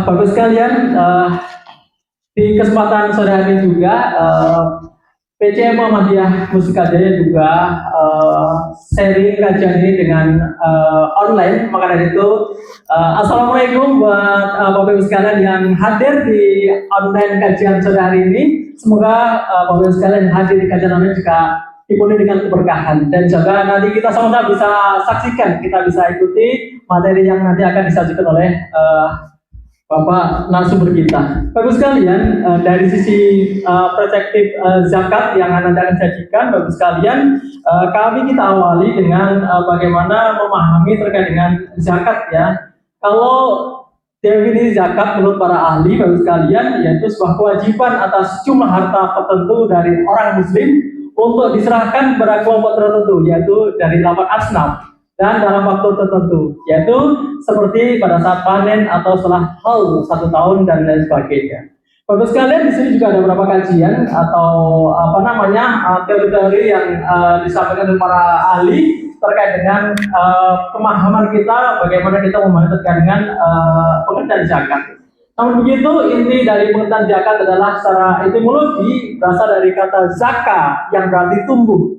Bagus sekalian, di kesempatan sore hari juga PCM Muhammadiyah Mustika Jaya juga sharing kajian ini dengan online. Maka dari itu, assalamualaikum buat Bapak Ibu sekalian yang hadir di online kajian sore hari ini. Semoga Bapak Ibu sekalian yang hadir di kajian online juga dipenuhi dengan keberkahan, dan juga nanti kita sama-sama bisa saksikan, kita bisa ikuti materi yang nanti akan disajikan oleh Bapak narasumber kita. Bagus sekalian, dari sisi perspektif zakat yang nanti akan disajikan, bagus sekalian, kami kita awali dengan bagaimana memahami terkait dengan zakat ya. Kalau definisi zakat menurut para ahli, bagus sekalian, yaitu sebuah kewajiban atas jumlah harta tertentu dari orang muslim untuk diserahkan kepada kelompok tertentu, yaitu dari 8 asnaf dan dalam waktu tertentu, yaitu seperti pada saat panen atau setelah haul 1 tahun dan lain sebagainya. Bagus sekalian, di sini juga ada beberapa kajian atau teori-teori yang disampaikan oleh para ahli terkait dengan pemahaman kita, bagaimana kita memahami terkait dengan pengertian zakat. Namun begitu, inti dari pengertian zakat adalah secara etimologi berasal dari kata zaka yang berarti tumbuh,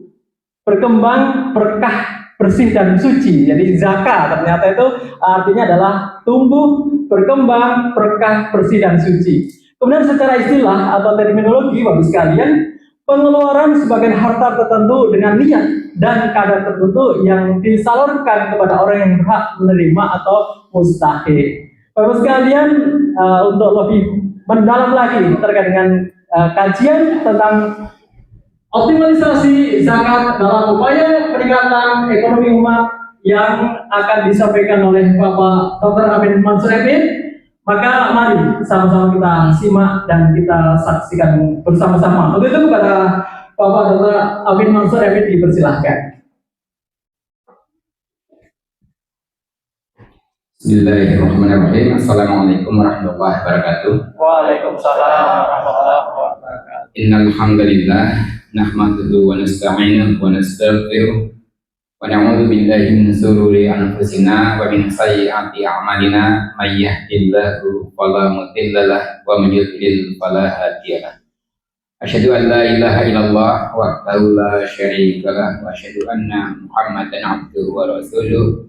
berkembang, berkah, bersih dan suci. Jadi zaka ternyata itu artinya adalah tumbuh, berkembang, berkah, bersih dan suci. Kemudian secara istilah atau terminologi bagus sekalian, pengeluaran sebagian harta tertentu dengan niat dan kadar tertentu yang disalurkan kepada orang yang berhak menerima atau mustahik. Bagus sekalian, untuk lebih mendalam lagi terkait dengan kajian tentang optimalisasi zakat dalam upaya peningkatan ekonomi umat yang akan disampaikan oleh Bapak Dr. Amin Mansur Epin, maka mari sama-sama kita simak dan kita saksikan bersama-sama. Untuk itu kepada Bapak Dr. Amin Mansur Epin dipersilahkan. Bismillahirrahmanirrahim. Assalamualaikum warahmatullahi wabarakatuh. Waalaikumsalam warahmatullahi wabarakatuh. Innal hamdalillah nahmaduhu wa nasta'inuhu wa nastaghfiruh wa na'udzu billahi min shururi anfusina wa min sayyiati a'malina may yahdihillahu fala mudilla lahu wa may yudlil fala hadiya lahu. Asyhadu an la ilaha illallah wahdahu la syarika lahu wa asyhadu anna Muhammadan abduhu wa rasuluh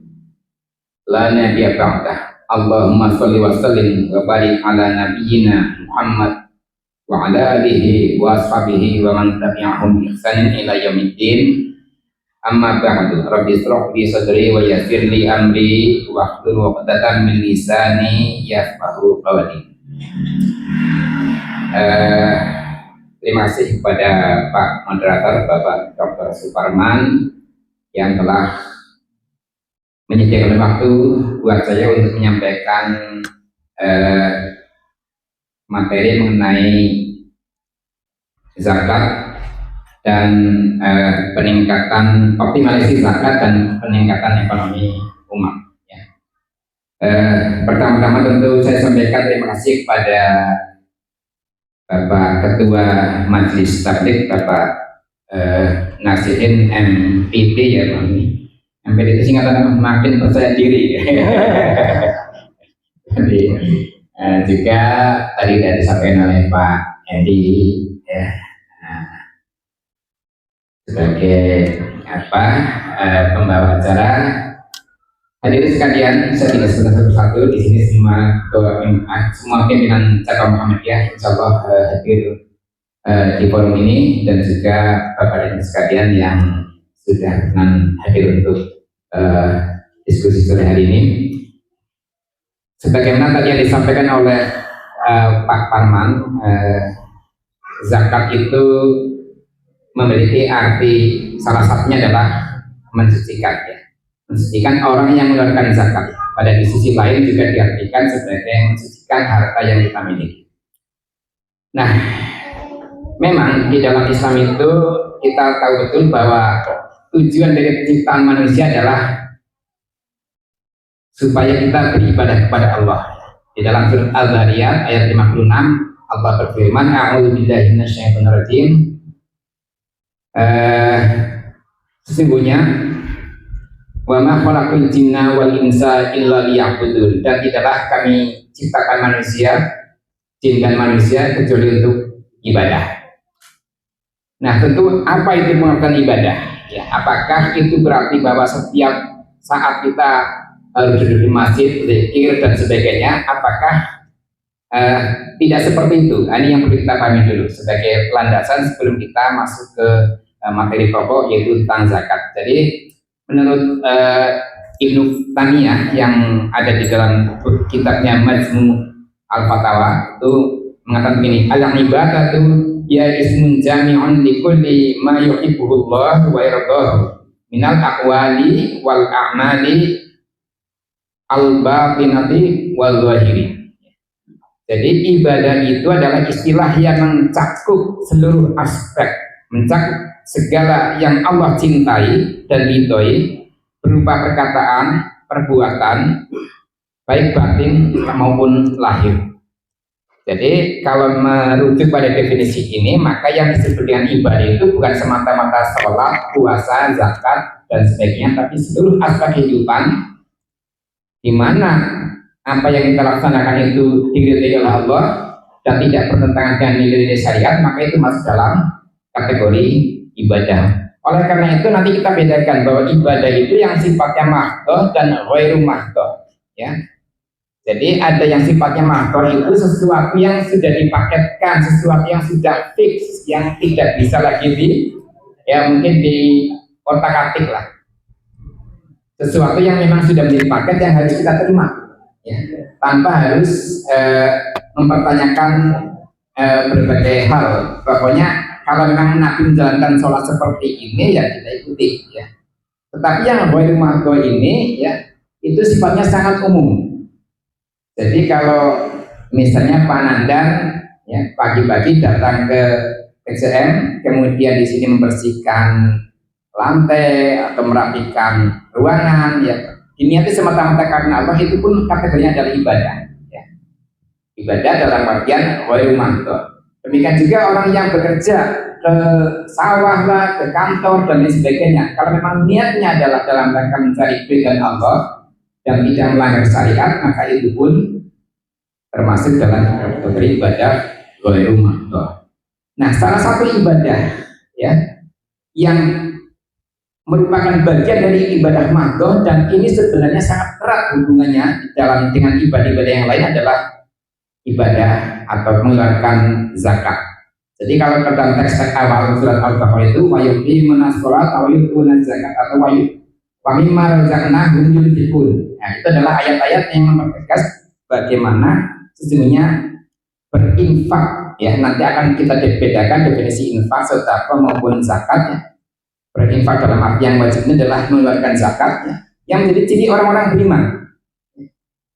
la nabiyya ba'dah. Allahumma sholli wa sallim wa barik ala nabiyyina Muhammad wa ala alihi wa ashabihi wa man tabi'ahum bi ihsanin ila yaumiddin. Amma ba'du. Rabbi shrah li sadri wa yassir li amri wa hlul 'uqdatam min lisani yafqahu qawli. Terima kasih kepada Pak Moderator Bapak Dr. Suparman yang telah menyediakan waktu buat saya untuk menyampaikan materi mengenai zakat dan peningkatan optimalisasi zakat dan peningkatan ekonomi umat. Ya. Pertama-tama tentu saya sampaikan terima kasih kepada Bapak Ketua Majelis Tabligh Bapak Nasihin MPD ya Pak. MPD itu singkatan makin percaya diri. Jadi juga tadi sudah disampaikan oleh Pak Edi ya, sebagai pembawa acara. Hadirin sekalian, saya tidak satu-satu di sini semua pimpinan cabang Muhammadiyah insya Allah hadir di forum ini, dan juga Bapak dan sekalian yang sudah hadir untuk diskusi sore hari ini. Sebagaimana tadi yang disampaikan oleh Pak Parman, zakat itu memiliki arti, salah satunya adalah mensucikan ya. Mensucikan orang yang mengeluarkan zakat. Pada di sisi lain juga diartikan sebagai mensucikan harta yang kita miliki. Nah, memang di dalam Islam itu kita tahu betul bahwa tujuan dari penciptaan manusia adalah supaya kita beribadah kepada Allah. Di dalam surat Al-Zariyat ayat 56 Allah berfirman, A'udzu billahi minasyaitonir rajim. Sesungguhnya wa ma khalaqul jinna wal insa illa liya'budun, dan tidaklah kami ciptakan manusia, jin dan manusia kecuali untuk ibadah. Nah, tentu apa itu pengertian ibadah? Ya, apakah itu berarti bahwa setiap saat kita harus duduk di masjid, zikir dan sebagainya? Apakah tidak seperti itu? Ini yang perlu kita pahami dulu sebagai landasan sebelum kita masuk ke materi pokok yaitu tentang zakat. Jadi menurut Ibnu Taimiyah yang ada di dalam kitabnya Majmu' Al-Fatawa itu mengatakan begini, al-ibadatu ya ismun jami'un li kulli ma yuhibbuhullah wa yardahu minal aqwali wal a'mali al-batinati wal zahiri. Jadi ibadah itu adalah istilah yang mencakup seluruh aspek, mencakup segala yang Allah cintai dan ridhoi berupa perkataan, perbuatan, baik batin maupun lahir. Jadi kalau merujuk pada definisi ini, maka yang disebut dengan ibadah itu bukan semata-mata sholat, puasa, zakat, dan sebagainya, tapi seluruh aspek kehidupan di mana apa yang kita laksanakan itu diridhai oleh Allah dan tidak bertentangan dengan nilai-nilai syariat, maka itu masuk dalam kategori ibadah. Oleh karena itu nanti kita bedakan bahwa ibadah itu yang sifatnya mahdoh dan ghairu mahdoh, ya. Jadi ada yang sifatnya mahdoh itu sesuatu yang sudah dipaketkan, sesuatu yang sudah fix, yang tidak bisa lagi mungkin di otak-atik lah. Sesuatu yang memang sudah menjadi paket yang harus kita terima, ya, tanpa harus mempertanyakan berbagai hal. Pokoknya kalau memang Nabi menjalankan sholat seperti ini ya kita ikuti, ya. Tetapi yang ghairu mahdoh ini ya itu sifatnya sangat umum. Jadi kalau misalnya Pak Nandan ya pagi-pagi datang ke PCM, kemudian di sini membersihkan lantai atau merapikan ruangan, ya diniati semata-mata karena Allah, itu pun kategorinya adalah ibadah, ya. Ibadah dalam artian ghairu mahdoh. Demikian juga orang yang bekerja ke sawah lah, ke kantor dan lain sebagainya. Kalau memang niatnya adalah dalam rangka mencari ridha Allah dan tidak melanggar syariat, maka itu pun termasuk dalam kategori ibadah ghairu mahdoh. Nah, salah satu ibadah ya yang merupakan bagian dari ibadah mahdoh dan ini sebenarnya sangat erat hubungannya dengan ibadah-ibadah yang lain adalah ibadah atau mengeluarkan zakat. Jadi kalau dalam teks awal surat Al-Baqarah itu wa yuqimuna sholata wa yutuna zakat atau wa mimma razaqnahum yunfiqun. Nah, itu adalah ayat-ayat yang mempertegas bagaimana sesungguhnya berinfak, ya. Nanti akan kita bedakan definisi infak, sedekah maupun zakat, ya. Berinfak dalam arti yang wajib ini adalah mengeluarkan zakat, ya, yang menjadi ciri orang-orang beriman.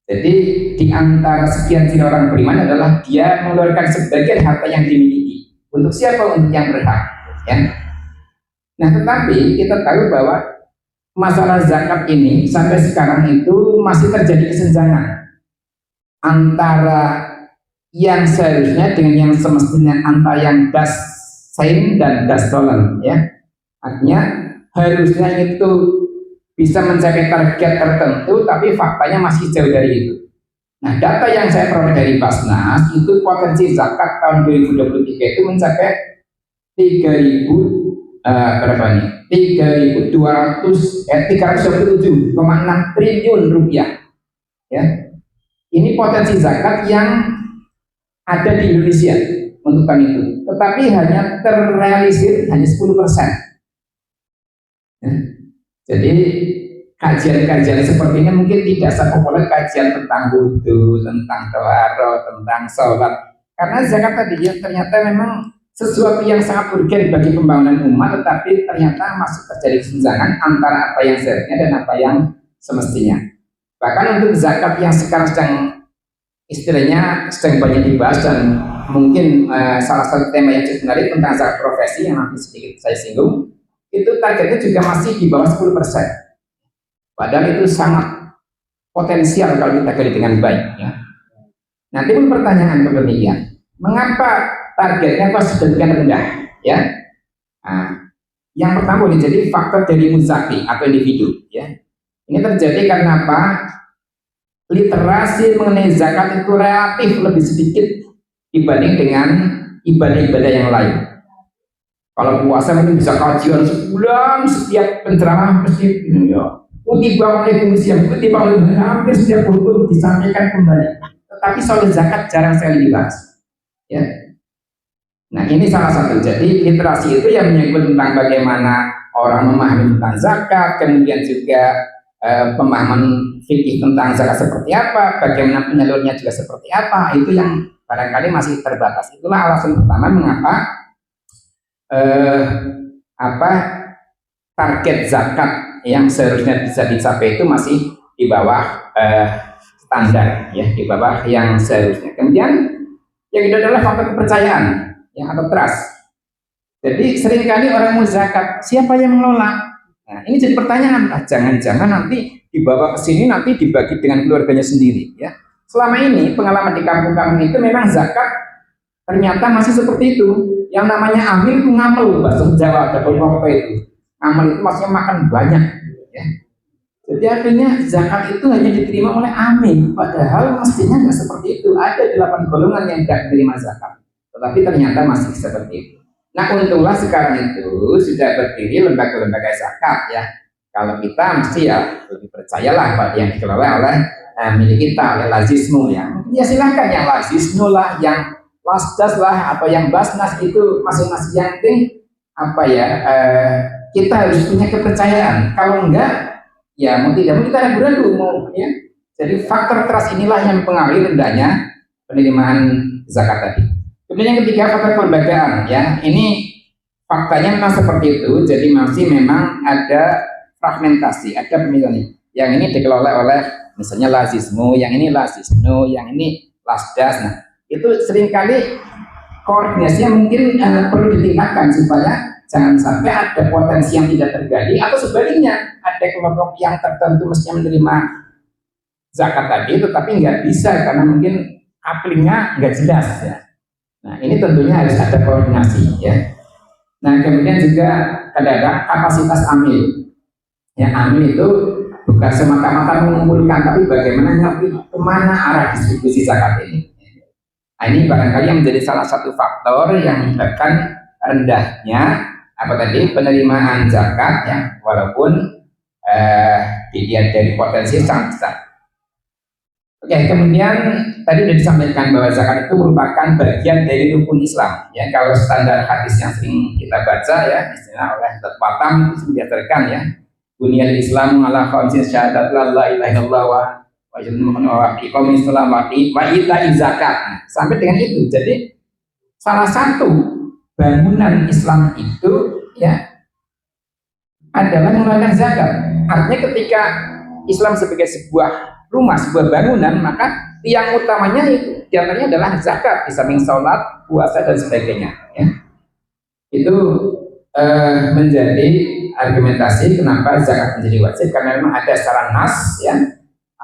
Jadi di antara sekian ciri orang beriman adalah dia mengeluarkan sebagian harta yang dimiliki. Untuk siapa? Untuk yang berhak, ya. Nah, tetapi kita tahu bahwa masalah zakat ini sampai sekarang itu masih terjadi kesenjangan antara yang seharusnya dengan yang semestinya, antara yang das sain dan das dolan, ya. Artinya harusnya itu bisa mencapai target tertentu, tapi faktanya masih jauh dari itu. Nah, data yang saya peroleh dari Basnas itu potensi zakat tahun 2023 itu mencapai 327,6 triliun rupiah, ya. Ini potensi zakat yang ada di Indonesia untuk tahun itu, tetapi hanya terrealisir hanya 10%. Ya. Jadi kajian-kajian seperti ini mungkin tidak sepopuler kajian tentang wudu, tentang tawadhu, tentang sholat, karena zakat tadi ya ternyata memang sesuatu yang sangat urgen bagi pembangunan umat, tetapi ternyata masih terjadi kesenjangan antara apa yang seharusnya dan apa yang semestinya. Bahkan untuk zakat yang sekarang sedang banyak dibahas dan mungkin salah satu tema yang cukup menarik tentang zakat profesi yang nanti sedikit saya singgung, itu targetnya juga masih di bawah 10%. Padahal itu sangat potensial kalau kita gali dengan baik, ya. Nanti pun pertanyaan kemudian, mengapa targetnya kok sedemikian rendah, ya? Nah, yang pertama ini jadi faktor dari muzaki atau individu, ya. Ini terjadi karena apa? literasi mengenai zakat itu relatif lebih sedikit dibanding dengan ibadah-ibadah yang lain. Kalau puasa mungkin bisa kajian sebulan, setiap penceramah mesti ya, kutiba oleh fungsi yang kutiba oleh hampir setiap rukun disampaikan kembali. Tetapi soal zakat jarang sekali dibahas. Ya. Nah ini salah satu. Jadi literasi itu yang menyebut tentang bagaimana orang memahami tentang zakat, kemudian juga pemahaman fikih tentang zakat seperti apa, bagaimana penyalurnya juga seperti apa, itu yang barangkali masih terbatas. Itulah alasan pertama mengapa target zakat yang seharusnya bisa dicapai itu masih di bawah standar, ya, di bawah yang seharusnya. Kemudian yang kedua adalah faktor kepercayaan, ya, atau trust. Jadi seringkali orang mau zakat, siapa yang mengelola? Nah, ini jadi pertanyaan. Jangan-jangan nanti dibawa ke sini nanti dibagi dengan keluarganya sendiri, ya. Selama ini pengalaman di kampung-kampung itu memang zakat ternyata masih seperti itu. Yang namanya amil itu ngamel, bahasa Jawa ada beberapa itu. Amal itu maksudnya makan banyak, ya. Jadi artinya zakat itu hanya diterima oleh amil, padahal mestinya nggak seperti itu. Ada 8 golongan yang tidak menerima zakat, tetapi ternyata masih seperti itu. Nah, untunglah sekarang itu sudah berdiri lembaga-lembaga zakat, ya. Kalau kita mesti ya lebih percayalah pada yang dikelola oleh milik kita, oleh Lazisnu, ya. Ya silahkan yang Lazisnu lah, yang Lasdas lah, atau yang Basnas, itu masing-masing yang penting apa ya, kita harus punya kepercayaan. Kalau enggak, ya mau tidak mau kita ragu-ragu mau, ya. Jadi faktor trust inilah yang mempengaruhi rendahnya penerimaan zakat tadi. Kemudian yang ketiga, faktor kelembagaan, ya. Ini faktanya memang seperti itu. Jadi masih memang ada fragmentasi, ada pemilihan. Yang ini dikelola oleh misalnya Lazismu, yang ini Lazisnu, yang ini Lasdas. Nah, itu seringkali koordinasinya mungkin perlu ditingkatkan supaya jangan sampai ada potensi yang tidak terjadi, atau sebaliknya ada kelompok yang tertentu mestinya menerima zakat tadi tetapi nggak bisa karena mungkin aplingnya nggak jelas, ya. Nah ini tentunya harus ada koordinasi, ya. Nah kemudian juga ada kapasitas amil, ya. Amil itu bukan semata-mata mengumpulkan, tapi bagaimana ngerti kemana arah distribusi zakat ini. Nah, ini barangkali yang menjadi salah satu faktor yang menyebabkan rendahnya penerimaan zakat, ya, walaupun dilihat dari potensi sangat besar. Oke, kemudian tadi sudah disampaikan bahwa zakat itu merupakan bagian dari rukun Islam, ya. Kalau standar hadis yang sering kita baca, ya, istilah oleh Ustaz Batam itu diajarkan, ya, bunyal Islam ala khamsin syahadat la ilaha illallah wa iqamis shalah wa ita'iz zakat. Sampai dengan itu. Jadi salah satu bangunan Islam itu, ya, adalah mengeluarkan zakat. Artinya ketika Islam sebagai sebuah rumah, sebuah bangunan, maka tiang utamanya itu diantaranya adalah zakat, di samping sholat, puasa dan sebagainya, ya. Itu menjadi argumentasi kenapa zakat menjadi wajib, karena memang ada secara nas, ya.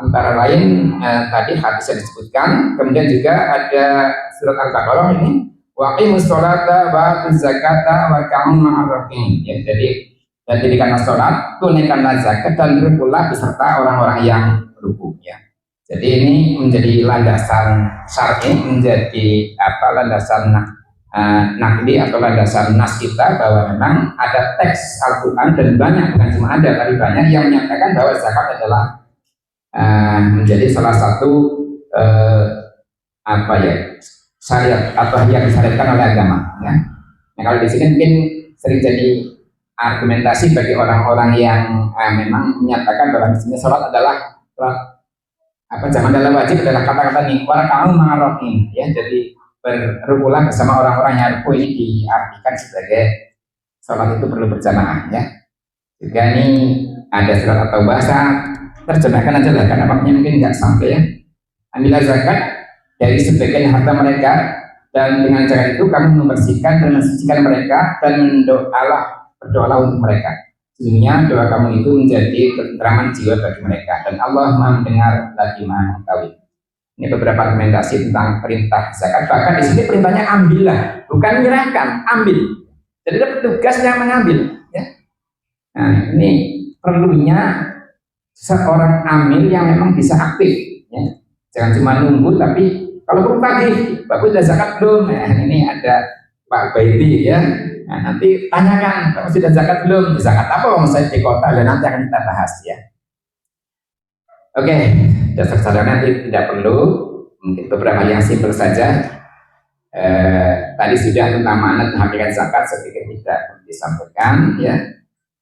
Antara lain tadi hadis yang disebutkan, kemudian juga ada surat Al-Baqarah ini, waqimus sholata wa atuz zakata wa ka'um ma'arraqin, ya. Jadi dirikanlah sholat, tunaikanlah zakat, dan rukulah beserta orang-orang yang ruku, ya. Jadi ini menjadi landasan syar'i, menjadi landasan nakli atau landasan nas kita, bahwa memang ada teks Al-Quran, dan banyak, bukan cuma ada tapi banyak yang menyatakan bahwa zakat adalah menjadi salah satu syariat atau yang disyariatkan oleh agama, ya. Nah kalau di sini mungkin sering jadi argumentasi bagi orang-orang yang memang menyatakan bahwa misalnya sholat adalah zaman dalam wajib adalah kata-kata nih orang kamu mengarokin, ya. Jadi berulang bersama orang-orang yang ruku ini diartikan sebagai sholat itu perlu berjamaah, ya. Juga ini ada surat atau bahasa, terjemahkan aja lah karena waktunya mungkin nggak sampai, ya. Ambillah zakat dari sebagian harta mereka, dan dengan cara itu kamu membersihkan dan mensucikan mereka, dan berdoalah untuk mereka. Sesungguhnya doa kamu itu menjadi ketentraman jiwa bagi mereka, dan Allah Maha mendengar lagi Maha mengetahui. Ini beberapa argumentasi tentang perintah zakat. Bahkan di sini perintahnya ambillah, bukan menyerahkan, ambil. Jadi ada petugas yang mengambil, ya. Nah ini perlunya seorang amil yang memang bisa aktif, ya. Jangan cuma nunggu, tapi kalau perlu tagih, Bapak sudah zakat belum? Nah, ini ada Pak Baiti ya. Nah, nanti tanyakan, Bapak sudah zakat belum? Zakat apa? Wong saya di kota, dan nanti akan kita bahas ya. Oke, dasar sadarnya nanti tidak perlu, mungkin beberapa yang simpel saja. Tadi sudah tentang makna hakikat zakat sedikit tidak disampaikan ya.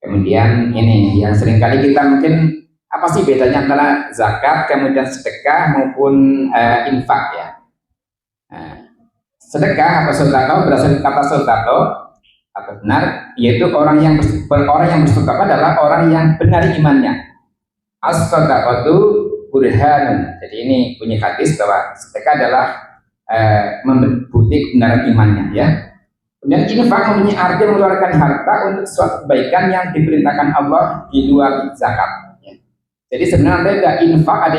Kemudian ini yang seringkali kita mungkin apa sih bedanya antara zakat kemudian sedekah maupun infak ya. Sedekah atau sedekah berasal dari kata sedekah atau benar, yaitu orang yang bersedekah adalah orang yang benar imannya. As-sadaqatu burhanun. Jadi ini bunyi hadis bahwa sedekah adalah membukti kebenaran imannya ya. Kemudian infak mempunyai arti mengeluarkan harta untuk suatu kebaikan yang diperintahkan Allah di luar zakat. Ya. Jadi sebenarnya ada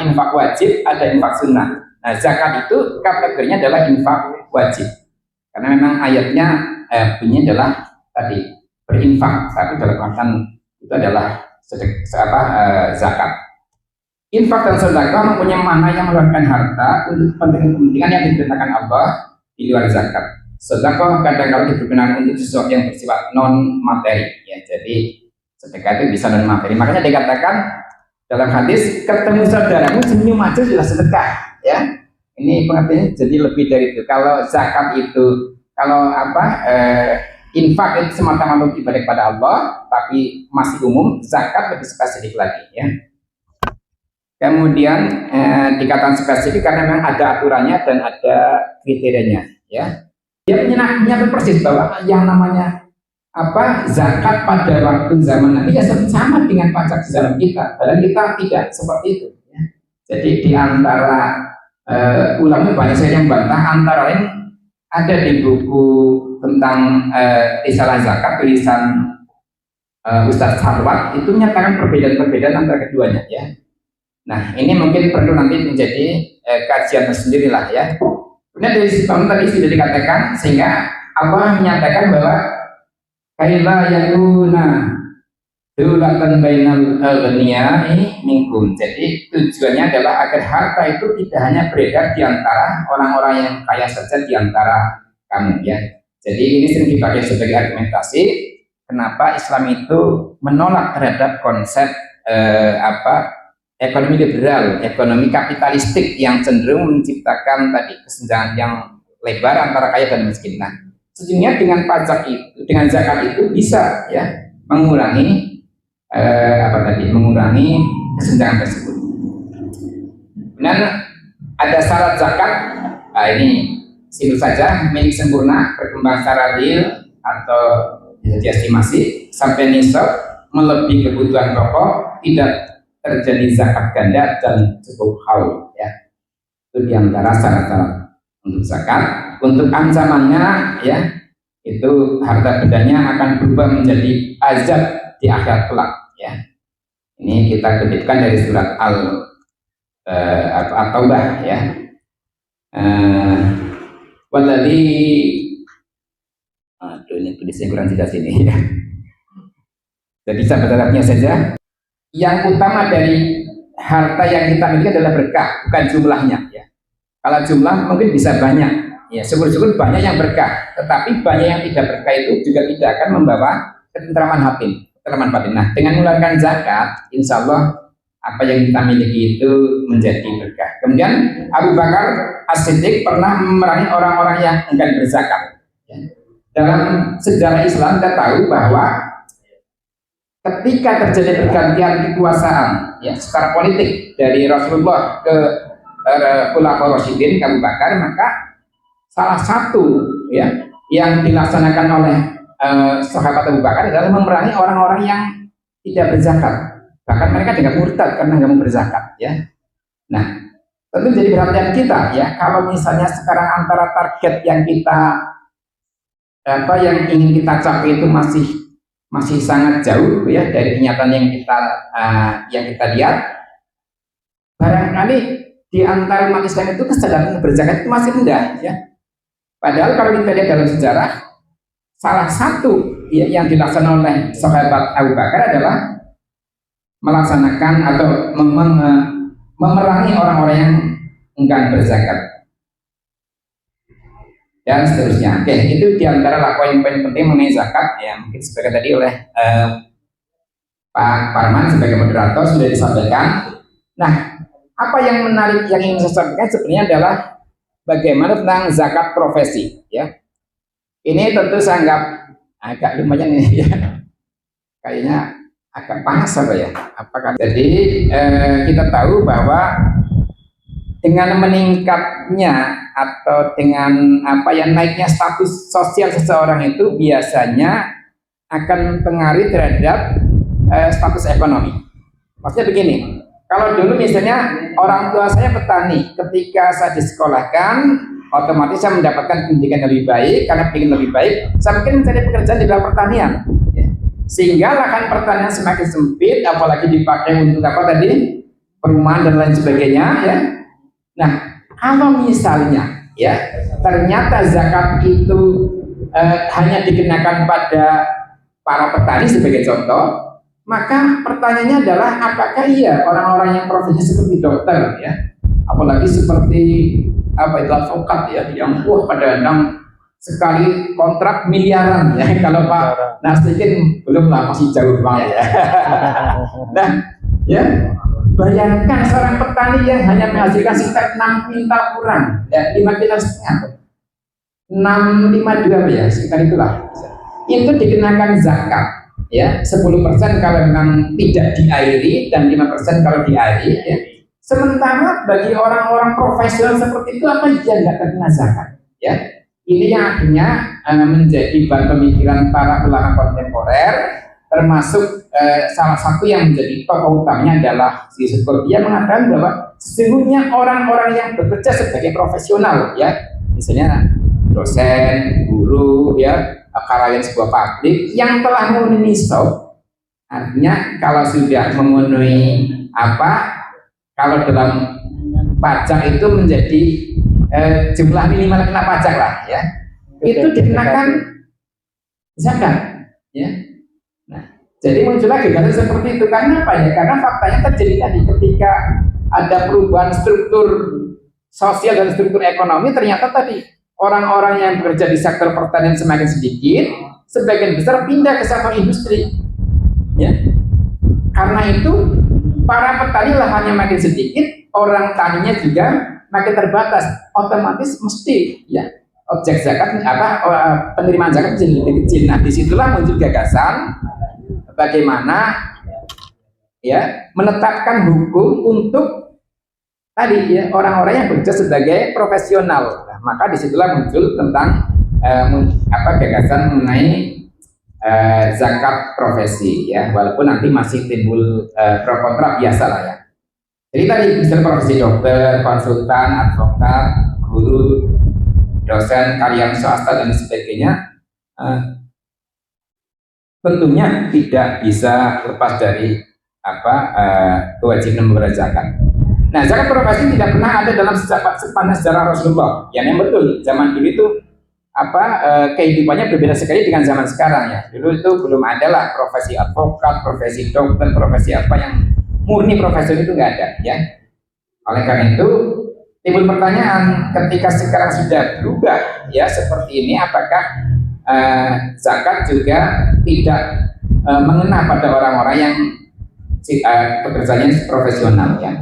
infak wajib, ada infak sunnah. Nah zakat itu kategorinya adalah infak wajib. Karena memang ayatnya bunyinya adalah tadi berinfak. Tapi dalam artian itu adalah zakat. Infak dan sedekah mempunyai makna yang mengeluarkan harta untuk kepentingan yang diperintahkan Allah di luar zakat. Sedekah kadang-kadang dipergunakan untuk sesuatu yang bersifat non materi ya. Jadi sedekah itu bisa non materi. Makanya dikatakan dalam hadis, ketemu saudaramu senyum aja sudah sedekah ya. Ini pengertiannya jadi lebih dari itu. Kalau zakat itu infak itu semata-mata ibadah kepada Allah, tapi masih umum. Zakat lebih spesifik lagi ya. Kemudian dikatakan spesifik karena memang ada aturannya dan ada kriterianya ya. Dia menyatakan persis bahwa yang namanya zakat pada waktu zaman Nabi ya sama dengan pajak di zaman kita, padahal kita tidak seperti itu ya. Jadi di antara ulama banyak saya yang bantah, antara lain ada di buku tentang risalah zakat tulisan Ustadz Harwat itu menyatakan perbedaan-perbedaan antara keduanya ya. Nah ini mungkin perlu nanti menjadi kajian tersendiri lah ya. Kemudian dari situ tadi sudah dikatakan, sehingga Allah menyatakan bahwa kaila yakuna dulatan bainal aghniyai minkum. Jadi tujuannya adalah agar harta itu tidak hanya beredar di antara orang-orang yang kaya saja di antara kamu ya. Jadi ini sering dipakai sebagai argumentasi kenapa Islam itu menolak terhadap konsep ekonomi liberal, ekonomi kapitalistik yang cenderung menciptakan tadi kesenjangan yang lebar antara kaya dan miskin. Nah, sejujurnya dengan pajak itu, dengan zakat itu bisa ya mengurangi mengurangi kesenjangan tersebut. Kemudian ada syarat zakat. Nah, ini simpel saja, milik sempurna, berkembang secara real atau bisa diestimasi sampai nisab, melebihi kebutuhan pokok, tidak terjadi zakat ganda dan cukup haul ya. Itu diantara syarat-syarat untuk zakat. Untuk ancamannya ya, itu harta bendanya akan berubah menjadi azab di akhirat kelak ya. Ini kita kutipkan dari surat At-Taubah ya. Walladzi ini tulisnya kurang jelas ini ya. Jadi sahabat-sahabatnya saja. Yang utama dari harta yang kita miliki adalah berkah, bukan jumlahnya ya. Kalau jumlah mungkin bisa banyak ya, syukur-syukur banyak yang berkah, tetapi banyak yang tidak berkah itu juga tidak akan membawa ketentraman hati, ketentraman batin. Nah, dengan mengeluarkan zakat, insya Allah apa yang kita miliki itu menjadi berkah. Kemudian Abu Bakar As-Siddiq pernah memerangi orang-orang yang enggan berzakat ya. Dalam sejarah Islam kita tahu bahwa ketika terjadi pergantian kekuasaan ya secara politik dari Rasulullah ke Khulafaur Rasyidin, Abu Bakar, maka salah satu ya yang dilaksanakan oleh sahabat Abu Bakar adalah memerangi orang-orang yang tidak berzakat. Bahkan mereka tidak murtad karena nggak mau berzakat ya. Nah, tentu jadi perhatian kita ya, kalau misalnya sekarang antara target yang kita yang ingin kita capai itu masih sangat jauh ya dari kenyataan yang kita lihat. Barangkali di antara umat Islam itu kesadaran berzakat itu masih rendah ya. Padahal kalau kita lihat dalam sejarah, salah satu ya, yang dilaksanakan oleh sahabat Abu Bakar adalah melaksanakan atau memerangi orang-orang yang enggan berzakat dan seterusnya. Oke, itu diantara poin-poin penting mengenai zakat ya, mungkin sebagai tadi oleh Pak Parman sebagai moderator sudah disampaikan. Nah, apa yang menarik yang ingin saya sampaikan sebenarnya adalah bagaimana tentang zakat profesi ya. Ini tentu saya anggap agak lumayan ini ya, kayaknya agak panas apa ya. Apakah jadi kita tahu bahwa dengan meningkatnya atau dengan apa yang naiknya status sosial seseorang itu biasanya akan mempengaruhi terhadap status ekonomi. Maksudnya begini, kalau dulu misalnya orang tua saya petani, ketika saya disekolahkan, otomatis saya mendapatkan pendidikan yang lebih baik. Karena ingin lebih baik, saya mungkin mencari pekerjaan di dalam pertanian, ya. Sehingga lahan pertanian semakin sempit, apalagi dipakai untuk apa tadi, perumahan dan lain sebagainya, ya. Nah, kalau misalnya, ya, ternyata zakat itu hanya dikenakan pada para petani sebagai contoh, maka pertanyaannya adalah apakah iya orang-orang yang profesinya seperti dokter, ya, apalagi seperti apa itu advokat ya, yang kadang-kadang sekali kontrak miliaran ya. Kalau Pak Nasikin belum lah, masih jauh banget ya. Nah, ya, bayangkan seorang petani yang hanya menghasilkan sekitar 6 kuintal kurang, ya 5,5 kuintal, 652 ya, sekitar itulah. Itu dikenakan zakat, ya 10% kalau memang tidak diairi dan 5% kalau diairi, ya. Sementara bagi orang-orang profesional seperti itu apa yang nggak terkena zakat, ya? Ini yang akhirnya menjadi bahan pemikiran para ulama kontemporer, termasuk salah satu yang menjadi tokoh utamanya adalah si Dia mengatakan bahwa sesungguhnya orang-orang yang bekerja sebagai profesional, ya, misalnya dosen, guru, ya, karyawan sebuah pabrik yang telah memenuhi nisab, artinya kalau sudah memenuhi apa? Kalau dalam pajak itu menjadi jumlah minimal kena pajak lah, ya, itu dikenakan zakat, ya. Nah, jadi muncullah gagasan seperti itu karena apa ya? Karena faktanya terjadi tadi ketika ada perubahan struktur sosial dan struktur ekonomi, ternyata tadi orang-orang yang bekerja di sektor pertanian semakin sedikit, sebagian besar pindah ke sektor industri, ya. Karena itu para petani lahannya makin sedikit, orang taninya juga makin terbatas, otomatis mesti ya objek zakat penerimaan zakat menjadi lebih kecil. Nah, disitulah muncul gagasan bagaimana ya menetapkan hukum untuk tadi ya orang-orang yang bekerja sebagai profesional. Nah, maka disitulah muncul tentang gagasan mengenai zakat profesi, ya, walaupun nanti masih timbul pro kontra biasa lah ya. Jadi tadi misalnya profesi dokter, konsultan, advokat, guru, dosen, karyawan swasta dan sebagainya, tentunya tidak bisa lepas dari kewajiban membayar zakat. Nah, zakat profesi tidak pernah ada dalam sepanjang sejarah Rasulullah. Yang betul, zaman dulu itu kehidupannya berbeda sekali dengan zaman sekarang ya. Dulu itu belum ada lah profesi advokat, profesi dokter, profesi apa yang murni profesor itu nggak ada, ya. Oleh karena itu timbul pertanyaan ketika sekarang sudah berubah ya seperti ini, apakah zakat juga tidak mengena pada orang-orang yang pekerjaannya profesional, ya.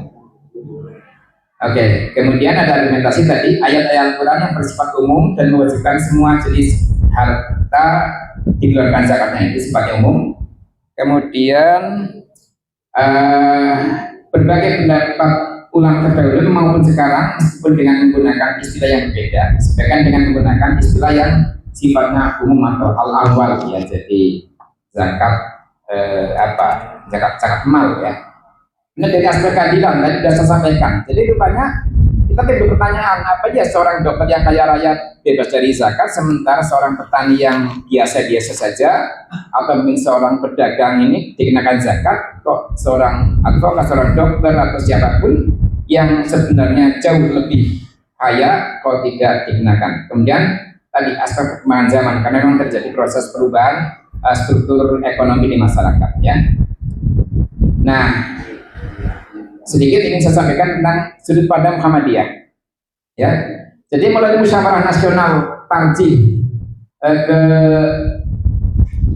Oke, kemudian ada argumentasi tadi ayat-ayat Al-Quran yang bersifat umum dan mewajibkan semua jenis harta dikeluarkan zakatnya itu sifatnya umum. Kemudian berbagai pendapat ulama terdahulu maupun sekarang meskipun dengan menggunakan istilah yang berbeda, sebagian dengan menggunakan istilah yang sifatnya umum atau al-awwal, ya. Jadi zakat zakat mal, ya. Ini dari aspek keadilan tadi sudah saya sampaikan. Jadi rupanya kita timbul pertanyaan, apa ya seorang dokter yang kaya raya bebas dari zakat, sementara seorang petani yang biasa-biasa saja atau mungkin seorang pedagang ini dikenakan zakat, kok seorang advokat, seorang dokter atau siapapun yang sebenarnya jauh lebih kaya kok tidak dikenakan. Kemudian tadi aspek perkembangan zaman, karena memang terjadi proses perubahan struktur ekonomi di masyarakat, ya. Nah, sedikit ingin saya sampaikan tentang sudut pandang Muhammadiyah. Ya, jadi melalui musyawarah nasional Tarjih ke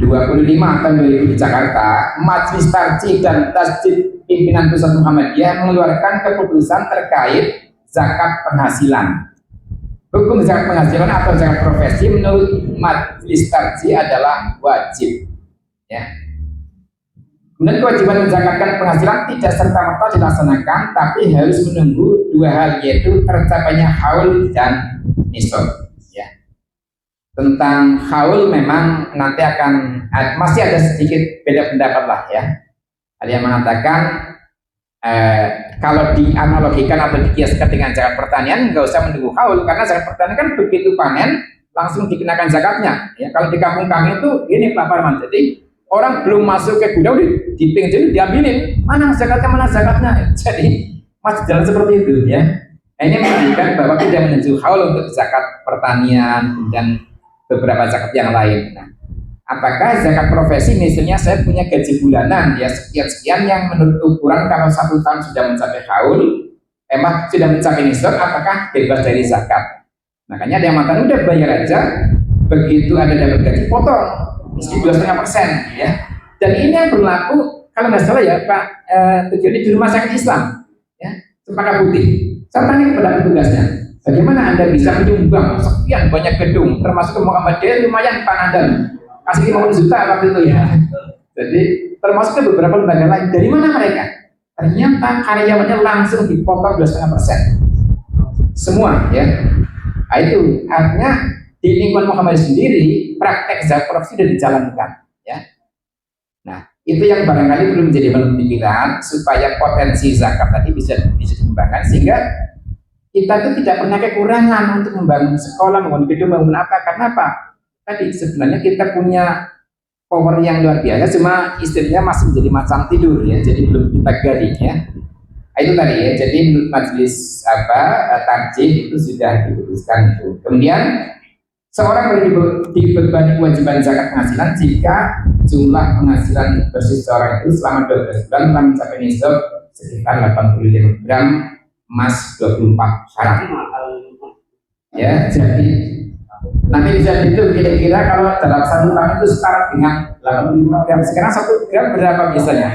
25 tahun 2000 di Jakarta, Majelis Tarjih dan Tasdid Pimpinan Pusat Muhammadiyah mengeluarkan keputusan terkait zakat penghasilan. Hukum zakat penghasilan atau zakat profesi menurut Majelis Tarjih adalah wajib. Ya. Kemudian kewajiban menzakatkan penghasilan tidak serta-merta dilaksanakan, tapi harus menunggu dua hal, yaitu tercapainya haul dan nisab. Ya. Tentang haul memang nanti akan masih ada sedikit beda pendapat lah ya. Ada yang mengatakan kalau dianalogikan atau dikiaskan dengan zakat pertanian nggak usah menunggu haul, karena zakat pertanian kan begitu panen langsung dikenakan zakatnya. Ya, kalau di kampung kami itu ini Pak Parman, jadi orang belum masuk ke gudang di pinggir diambilin, mana zakatnya, jadi masih jalan seperti itu ya. Nah, ini menunjukkan bahwa tidak menuju haul untuk zakat pertanian dan beberapa zakat yang lain. Nah, apakah zakat profesi, misalnya saya punya gaji bulanan ya sekian yang menurut ukuran kalau 1 tahun sudah mencapai haul, sudah mencapai nisab, apakah bebas dari zakat? Makanya ada yang mengatakan udah bayar aja, begitu ada dapat gaji potong meski 2,5% ya. Dan ini yang berlaku kalau nggak salah ya Pak terjadi di rumah sakit Islam ya, Cempaka Putih. Saya tanya kepada petugasnya, bagaimana Anda bisa menyumbang sekian banyak gedung termasuk ke Muhammadiyah, lumayan Pak Nandan kasih 50 juta waktu itu ya. Jadi termasuk ke beberapa lembaga lain. Dari mana mereka? Ternyata karyawannya langsung dipotong 2,5% semua ya. Nah, itu artinya di lingkungan Muhammadiyah sendiri praktek zakat profesi sudah dijalankan ya. Nah, itu yang barangkali perlu menjadi pikiran supaya potensi zakat tadi bisa dikembangkan, sehingga kita itu tidak pernah kekurangan untuk membangun sekolah, membangun gedung, membangun apa. Karena apa? Tadi sebenarnya kita punya power yang luar biasa, cuma istilahnya masih menjadi macam tidur ya, jadi belum kita gali ya. Itu tadi ya, jadi menurut Majelis Tarjih itu sudah diputuskan itu. Kemudian seorang dibebani kewajiban zakat penghasilan jika jumlah penghasilan bersih seorang itu selama 12 bulan telah mencapai nisab sekitar 85 gram emas 24 karat. Ya, jadi nanti bisa dihitung kira-kira kalau dalam 1 tahun itu setara dengan 85 gram. Sekarang 1 gram berapa biasanya?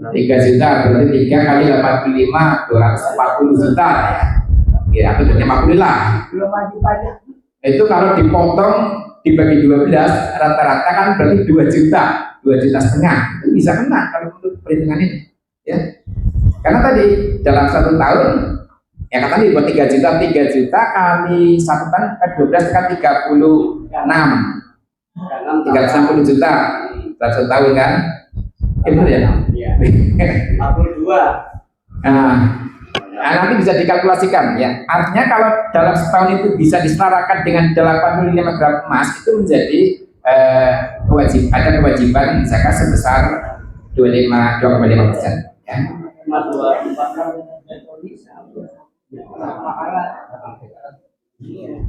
3 juta, berarti 3 kali 85, 240 juta ya. Ya, atau 50 lah. Belum lagi pajak. Itu kalau dipotong dibagi 12 rata-rata kan berarti 2 juta, 2,5 juta. Itu bisa kena kalau menurut perhitungan ini. Ya. Karena tadi dalam 1 tahun ya kan tadi buat 3 juta kali 1 tahun kan 12 kan 36. 360 juta dalam 1 tahun kan? Itu ya. 42. Nah, nanti bisa dikalkulasikan ya. Artinya kalau dalam setahun itu bisa diselarakan dengan 85 gram emas, itu menjadi ada kewajiban zakat sebesar 2,5% ya.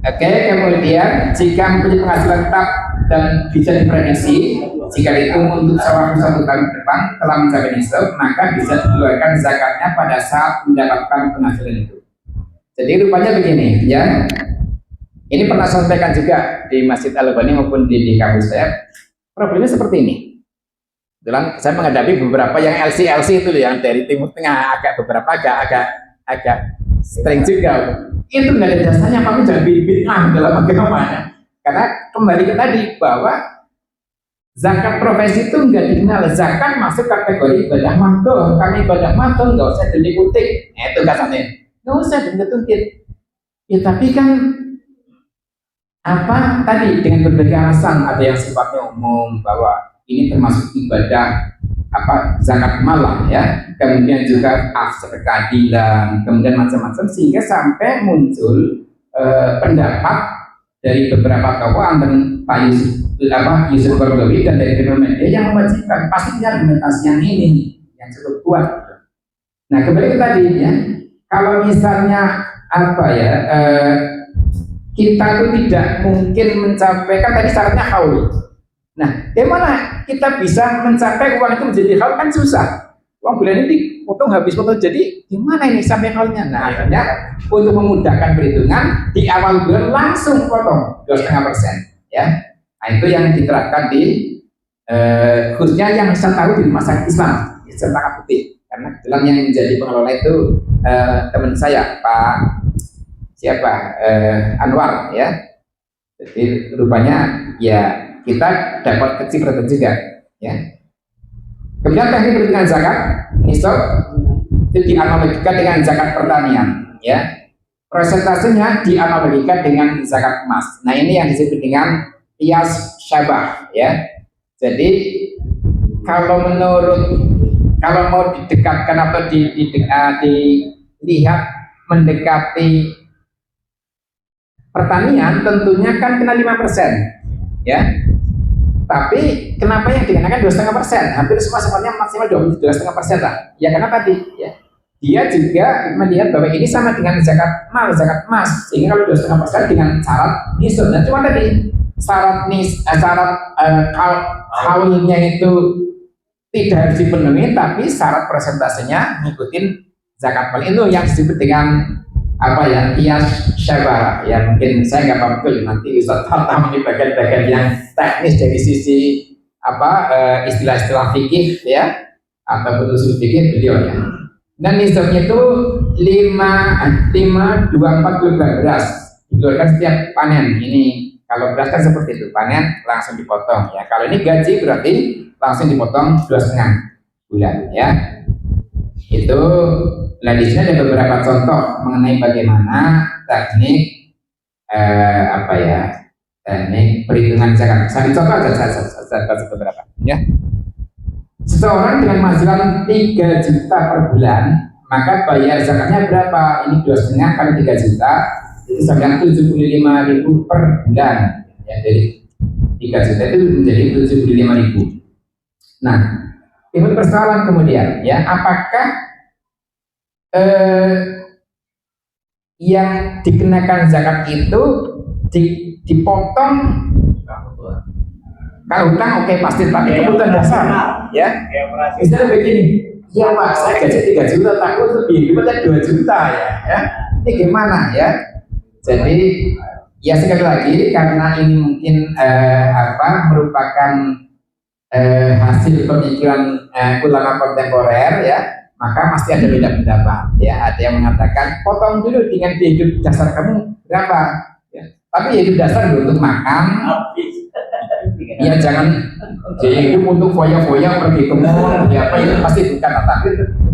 Oke, kemudian jika mempunyai penghasilan tetap dan bisa diprediksi, jika dihitung untuk waktu 1 tahun ke depan telah mencapai nisab, maka bisa dikeluarkan zakatnya pada saat mendapatkan penghasilan itu. Jadi rupanya begini ya. Ini pernah saya sampaikan juga di Masjid Al-Albani maupun di kampus saya. Problemnya seperti ini. Dalam saya menghadapi beberapa yang LC itu yang dari Timur Tengah, beberapa agak sering juga. Itu nggak ada dasarnya, tapi jangan bid'ah dalam agama. Karena kembali ke tadi bahwa zakat profesi itu nggak dikenal. Zakat masuk kategori ibadah mahdoh. Kami ibadah mahdoh nggak usah dikutik. Itu kasarnya. Nggak usah dikutik. Ya tapi kan apa tadi dengan berbagai alasan, ada yang sifatnya umum bahwa ini termasuk ibadah zakat malam ya, kemudian juga asas keadilan, kemudian macam-macam, sehingga sampai muncul pendapat dari beberapa tokoh antara Pak Yusuf Qaradawi dan dari Muhammadiyah yang mewajibkan, pastinya argumentasi yang ini yang cukup kuat. Nah kembali ke tadi ya, kalau misalnya kita itu tidak mungkin mencapai, kan tadi syaratnya haul. Nah, bagaimana kita bisa mencapai uang itu menjadi haul, kan susah. Uang bulan ini potong habis potong, jadi gimana ini sampai nolnya? Nah akhirnya untuk memudahkan perhitungan di awal bulan langsung potong 2,5%, ya. Nah itu yang diterapkan di khususnya yang saya tahu di rumah sakit Islam Cempaka Putih, karena kebetulan yang menjadi pengelola itu teman saya Pak Anwar, ya. Jadi rupanya ya kita dapat kecipratan juga, ya. Kemudian teknik perhitungan zakat nisab itu dianalogikan dengan zakat pertanian, ya. Persentasenya dianalogikan dengan zakat emas. Nah ini yang disebut dengan qiyas syabah, ya. Jadi kalau mau didekatkan atau dilihat mendekati pertanian, tentunya kan kena 5%, ya. Tapi kenapa yang dikenakan 2,5%? Hampir semuanya maksimal 2,5% lah. Ya karena tadi, ya, dia juga melihat bahwa ini sama dengan zakat emas. Sehingga kalau 2,5% dengan syarat nisab. Dan cuma tadi syarat haulnya itu tidak harus dipenuhi, tapi syarat persentasenya ngikutin zakat mal itu yang disebut dengan apa ya, qiyas syabah. Ya mungkin saya nggak paham betul, nanti Ustaz Tartam di bagian-bagian yang teknis dari sisi istilah-istilah fikih, ya, atau usul fikih beliau, ya. Dan nisabnya itu 5,24 kg beras dikeluarkan setiap panen. Ini kalau beras kan seperti itu, panen langsung dipotong, ya. Kalau ini gaji berarti langsung dipotong 2,5 bulan, ya. Itu. Nah di sini ada beberapa contoh mengenai bagaimana teknik teknik perhitungan zakat. Saya contoh aja saya kasih beberapa, ya. Seseorang dengan penghasilan 3 juta per bulan, maka bayar zakatnya berapa? Ini 2,5 kali 3 juta itu sama 75.000 per bulan, ya. Jadi 3 juta itu menjadi 75.000. Nah, timbul persoalan kemudian, ya, apakah yang dikenakan zakat itu dipotong kalau hutang, oke, pasti, tapi kebutuhan dasar, ya. Misalnya begini, ya Pak, saya gaji 3 juta, takut lebih, kita 2 juta, ya. Ini gimana, ya? Jadi ya sekali lagi karena ini mungkin merupakan hasil pemikiran ulama kontemporer, ya, maka pasti ada beda pendapat, ya. Ada yang mengatakan potong dulu dengan biaya hidup dasar kamu berapa, ya. Tapi hidup dasar untuk makan, ya, jangan biaya hidup untuk foya-foya pergi ke mall, ya apa itu pasti bukan. Tapi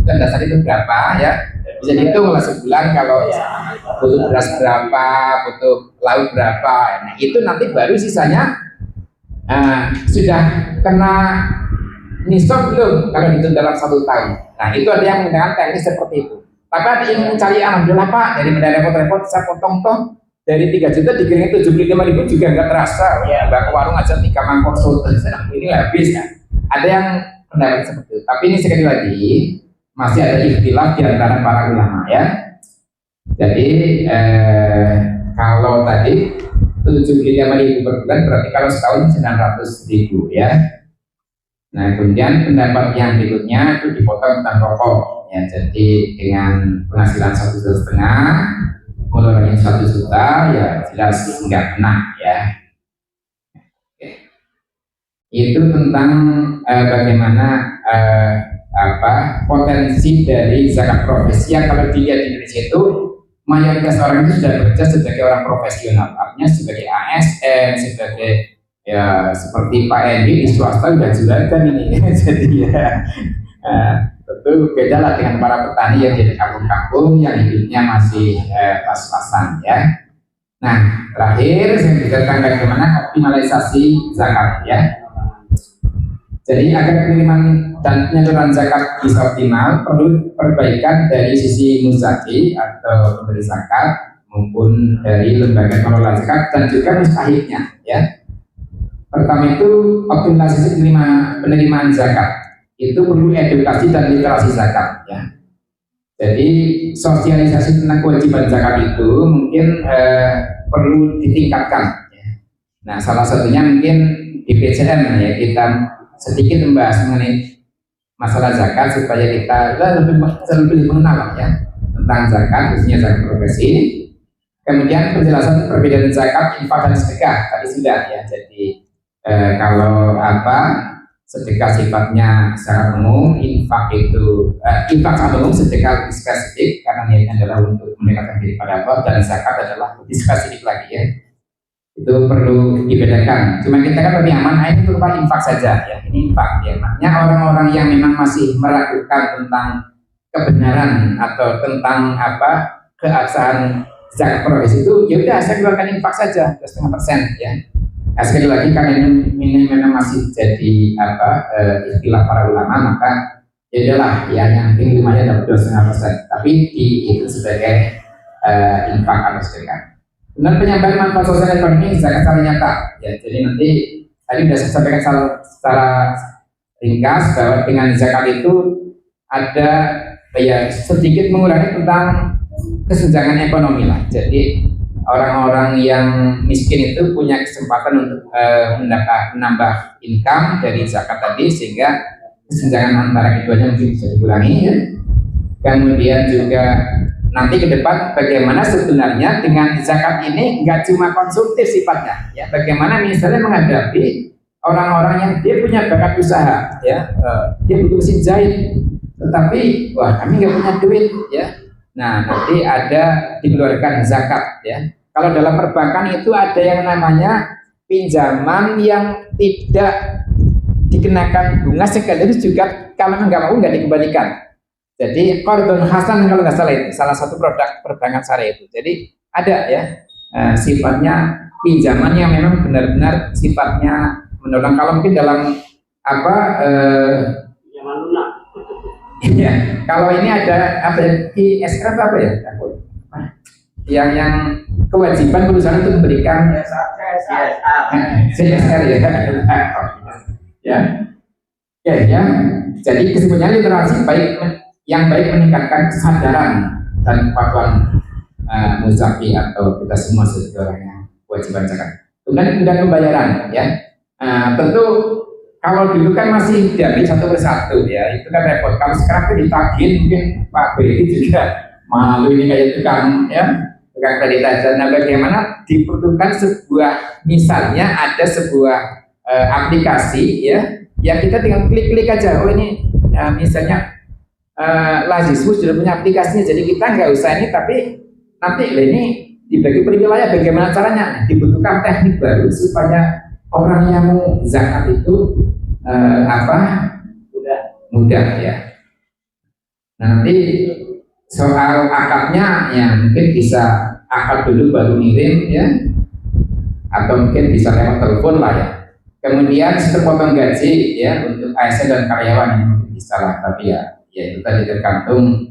dan dasar itu berapa, ya, bisa dihitung lah sebulan kalau butuh beras berapa, butuh lauk berapa. Nah itu nanti baru sisanya sudah kena nisab belum kalau itu dalam 1 tahun. Nah itu ada yang menggunakan teknis seperti itu. Tapi ada yang mencari alhamdulillah Pak, daripada repot-repot saya potong toh dari 3 juta dikirimnya 75.000 juga nggak terasa. Ya, ke warung aja 3 mangkok soto ini habis, kan. Ada yang pendapat seperti itu. Tapi ini sekali lagi masih ada ikhtilaf di antara para ulama, ya. Jadi kalau tadi 75.000 per bulan berarti kalau setahun 900.000, ya. Nah kemudian pendapat yang berikutnya itu dipotong tentang rokok, ya. Jadi dengan penghasilan 1,5 juta mengeluarkan 1 juta, ya jelas nggak kena, ya. Itu tentang bagaimana potensi dari zakat profesi yang kalau dilihat di Indonesia itu mayoritas orang itu sudah bekerja sebagai orang profesional, artinya sebagai ASN, sebagai, ya seperti Pak Endi di swasta sudah juragan ini. Jadi ya tentu beda lah dengan para petani yang di kampung-kampung yang hidupnya masih pas-pasan, ya. Nah terakhir saya bicarakan bagaimana optimalisasi zakat, ya. Jadi agar penerimaan dan penyaluran zakat bisa optimal, perlu perbaikan dari sisi muzaki atau pemberi zakat maupun dari lembaga pengelola zakat dan juga mustahiknya, ya. Pertama itu optimalisasi penerimaan zakat, itu perlu edukasi dan literasi zakat, ya. Jadi sosialisasi tentang kewajiban zakat itu mungkin perlu ditingkatkan, ya. Nah salah satunya mungkin di PCM, ya, kita sedikit membahas mengenai masalah zakat supaya kita lebih mengenal ya tentang zakat, khususnya zakat progresif. Kemudian penjelasan perbedaan zakat, infak dan sedekah tadi sudah ya. Jadi kalau sedekah sifatnya secara umum, infak itu infak secara umum, sedekah lebih spesifik karena niatnya adalah untuk mendekatkan diri pada Allah, dan zakat adalah lebih spesifik lagi ya. Itu perlu dibedakan. Cuma kita kan lebih aman, ini berupa infak saja ya. Ini infak ya. Makanya orang-orang yang memang masih meragukan tentang kebenaran atau tentang keabsahan zakat progresif itu, ya udah saya keluarkan infak saja 2,5% ya. Nah, sekali lagi karena ini memang masih jadi istilah para ulama, maka ya udahlah ya, yang penting lumayan dapat 2,5%, tapi itu sebagai infak atau sedekah. Kemudian penyampaian manfaat sosial ekonomi zakat secara nyata ya. Jadi nanti tadi sudah saya sampaikan secara ringkas bahwa dengan zakat itu ada ya sedikit mengurangi tentang kesenjangan ekonomi lah. Jadi orang-orang yang miskin itu punya kesempatan untuk menambah income dari zakat tadi, sehingga kesenjangan antara keduanya mungkin bisa dikurangi ya. Kemudian juga nanti ke depan bagaimana sebenarnya dengan zakat ini nggak cuma konsumtif sifatnya ya, bagaimana misalnya menghadapi orang-orang yang dia punya bakat usaha ya, dia butuh mesin jahit tetapi wah kami nggak punya duit ya. Nah nanti ada dikeluarkan zakat ya. Kalau dalam perbankan itu ada yang namanya pinjaman yang tidak dikenakan bunga sekaligus juga kalau nggak mau nggak dikembalikan. Jadi qardun hasan kalau nggak salah itu salah satu produk perbankan syariah itu. Jadi ada ya sifatnya pinjaman yang memang benar-benar sifatnya menolong. Kalau mungkin dalam pinjaman lunak. Ya, kalau ini ada ISR apa ya? Yang kewajiban perusahaan untuk memberikan CSR ya. Ya. Jadi kesimpulannya literasi yang baik meningkatkan kesadaran dan kepatuhan muzafi atau kita semua sebagai orang yang kewajiban zakat. Kemudian pembayaran ya. Tentu kalau dulu kan masih dari satu persatu ya, itu kan repot. Kalau sekarang ditagih mungkin Pak BI juga malu ini kayak tukang kredit aja. Nah bagaimana diperlukan sebuah, misalnya ada sebuah aplikasi ya, yang kita tinggal klik-klik aja. Oh ini misalnya Lazismu sudah punya aplikasinya, jadi kita nggak usah ini, tapi nanti ini dibagi per wilayah bagaimana caranya. Dibutuhkan teknik baru supaya orang yang mau zakat itu mudah ya. Nanti soal akadnya ya mungkin bisa akad dulu baru ngirim ya, atau mungkin bisa lewat telepon lah ya. Kemudian sistem potong gaji ya untuk ASN dan karyawan yang bisa lah, tapi ya itu tadi tergantung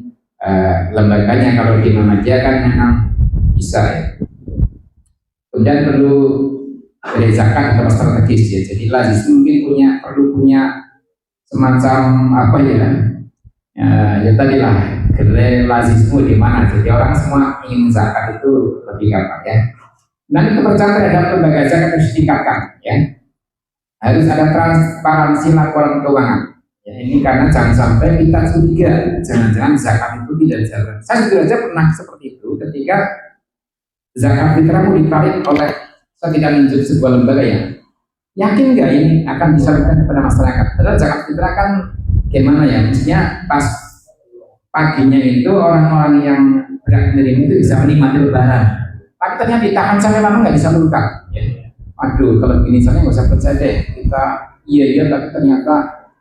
lembaganya. Kalau di Muhammadiyah kan memang bisa ya. Kemudian perlu dari zakat atau strategis ya. Jadi lazis mungkin perlu punya semacam ya tadi lah gerai lazismu di mana. Jadi orang semua ingin zakat itu lebih gampang ya. Dan kepercayaan terhadap lembaga zakat harus ditingkatkan ya. Harus ada transparansi laporan keuangan. Ya, ini karena jangan sampai kita curiga jangan-jangan zakat itu tidak jalan. Saya juga aja pernah seperti itu ketika zakat fitrah mau ditarik oleh, saya tidak menunjuk sebuah lembaga ya, yakin nggak ini akan disalurkan kepada masyarakat. Padahal zakat fitrah kan gimana ya, maksudnya pas paginya itu orang-orang yang berhak menerima itu bisa menikmati lebaran, tapi ternyata ditahan sampai lama nggak disalurkan ya. Aduh kalau begini saya nggak usah percaya deh, kita iya tapi ternyata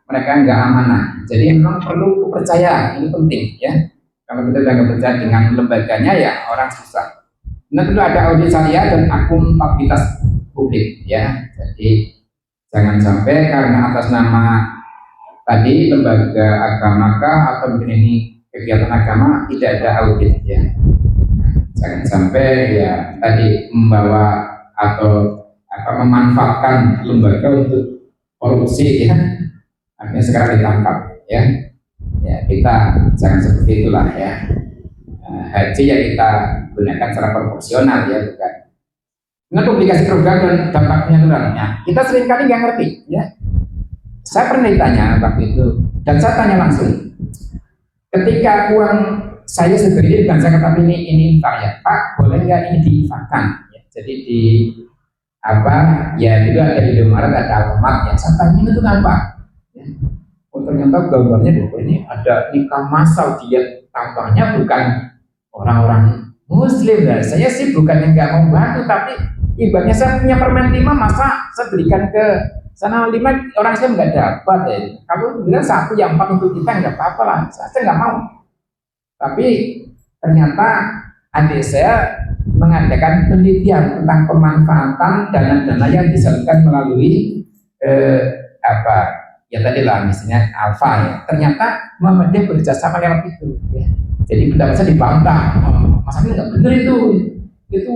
mereka nggak amanah. Jadi memang perlu kepercayaan, ini penting ya. Kalau kita nggak percaya dengan lembaganya ya orang susah. Nah tentu ada audit syariah dan akuntabilitas publik ya. Jadi jangan sampai karena atas nama tadi lembaga agamakah atau mungkin ini kegiatan agama tidak ada audit ya. Jangan sampai ya tadi membawa atau memanfaatkan lembaga untuk korupsi ya. Akhirnya sekarang ditangkap ya. Ya kita jangan seperti itulah ya. Haji ya kita gunakan secara proporsional ya, bukan. Dengan publikasi program dan dampak penyalurannya, kita seringkali nggak ngerti ya. Saya pernah ditanya waktu itu, Dan saya tanya langsung, ketika uang saya sendiri bukan zakat tapi ini infak ya, Pak, boleh nggak ini diinfakkan? Ya, jadi di apa ya itu ada Indomaret, ada Alfamart ya. Saya tanya itu apa? Ya. Oh, ternyata gambarnya ini ada nikah massal, dia tambahnya bukan orang-orang Muslim lah. Saya sih bukan yang nggak mau bantu, tapi ibaratnya saya punya permen 5, masa saya berikan ke sana 5 orang Islam nggak dapat ya. Kalau bilang 1 yang 4 untuk kita nggak apa-apa lah, saya nggak mau. Tapi ternyata adik saya mengadakan penelitian tentang pemanfaatan dana-dana yang disalurkan melalui apa ya tadi lah misalnya Alfa ya. Ternyata Muhammadiyah bekerja sama lewat itu. Ya. Jadi pendapat saya dibantah, masalahnya nggak benar itu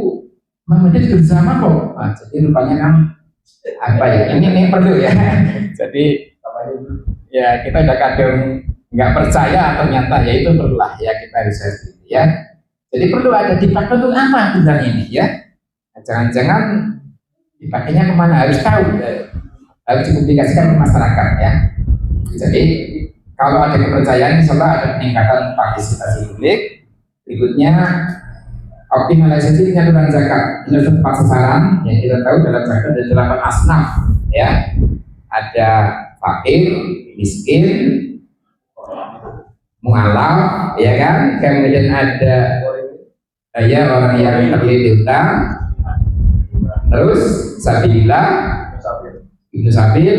Muhammadiyah bekerja sama kok. Nah, jadi rupanya kan apa ya ini perlu ya. Jadi ya kita udah kadang nggak percaya ternyata ya itu perlu lah ya kita riset ya. Jadi perlu ada dipakai untuk apa sebenarnya ini ya? Jangan-jangan dipakainya kemana, harus tahu, harus dipublikasikan ke masyarakat ya. Jadi kalau ada kepercayaan, insya Allah ada peningkatan partisipasi publik. Berikutnya optimalisasi penyaluran zakat. Ini tepat sasaran yang kita tahu dalam zakat ada 8 asnaf ya. Ada fakir, miskin, mualaf, ya kan? Kemudian ada ya orang yang terlilit utang, terus sabilillah, ibnu sabil,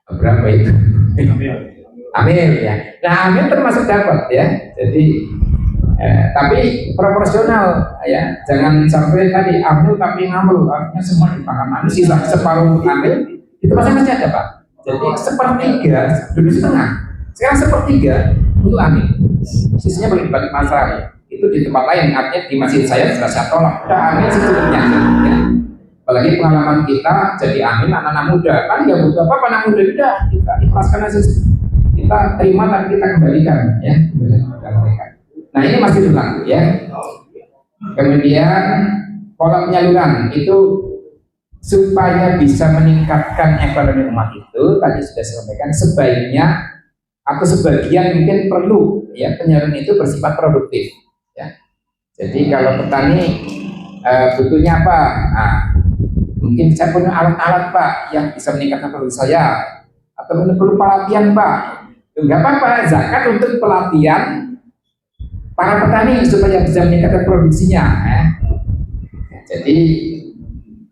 berapa itu? Amil ya. Nah amil termasuk dapat ya. Jadi tapi proporsional ya. Jangan sampai tadi amil tapi ngambil, artinya semua dimakan. Sisa separuh amil itu pasti ada Pak. Jadi sepertiga, dulu setengah. Sekarang sepertiga untuk amil. Sisanya boleh dibagi masyarakat. Itu di tempat lain, artinya di masjid saya sudah saya tolak. Udah amil secukupnya. Ya. Apalagi pengalaman kita jadi amil anak-anak muda, kan nggak butuh apa-apa anak muda udah kita ikhlaskan aja, kita terima dan kita kembalikan ya. Nah ini masih berlaku ya. Kemudian pola penyaluran itu supaya bisa meningkatkan ekonomi umat itu tadi sudah saya sampaikan sebaiknya atau sebagian mungkin perlu ya penyaluran itu bersifat produktif ya. Jadi kalau petani butuhnya apa? Nah, mungkin saya punya alat-alat Pak yang bisa meningkatkan produksi saya atau perlu pelatihan Pak. Enggak apa-apa, zakat untuk pelatihan para petani supaya bisa meningkatkan produksinya ya. Jadi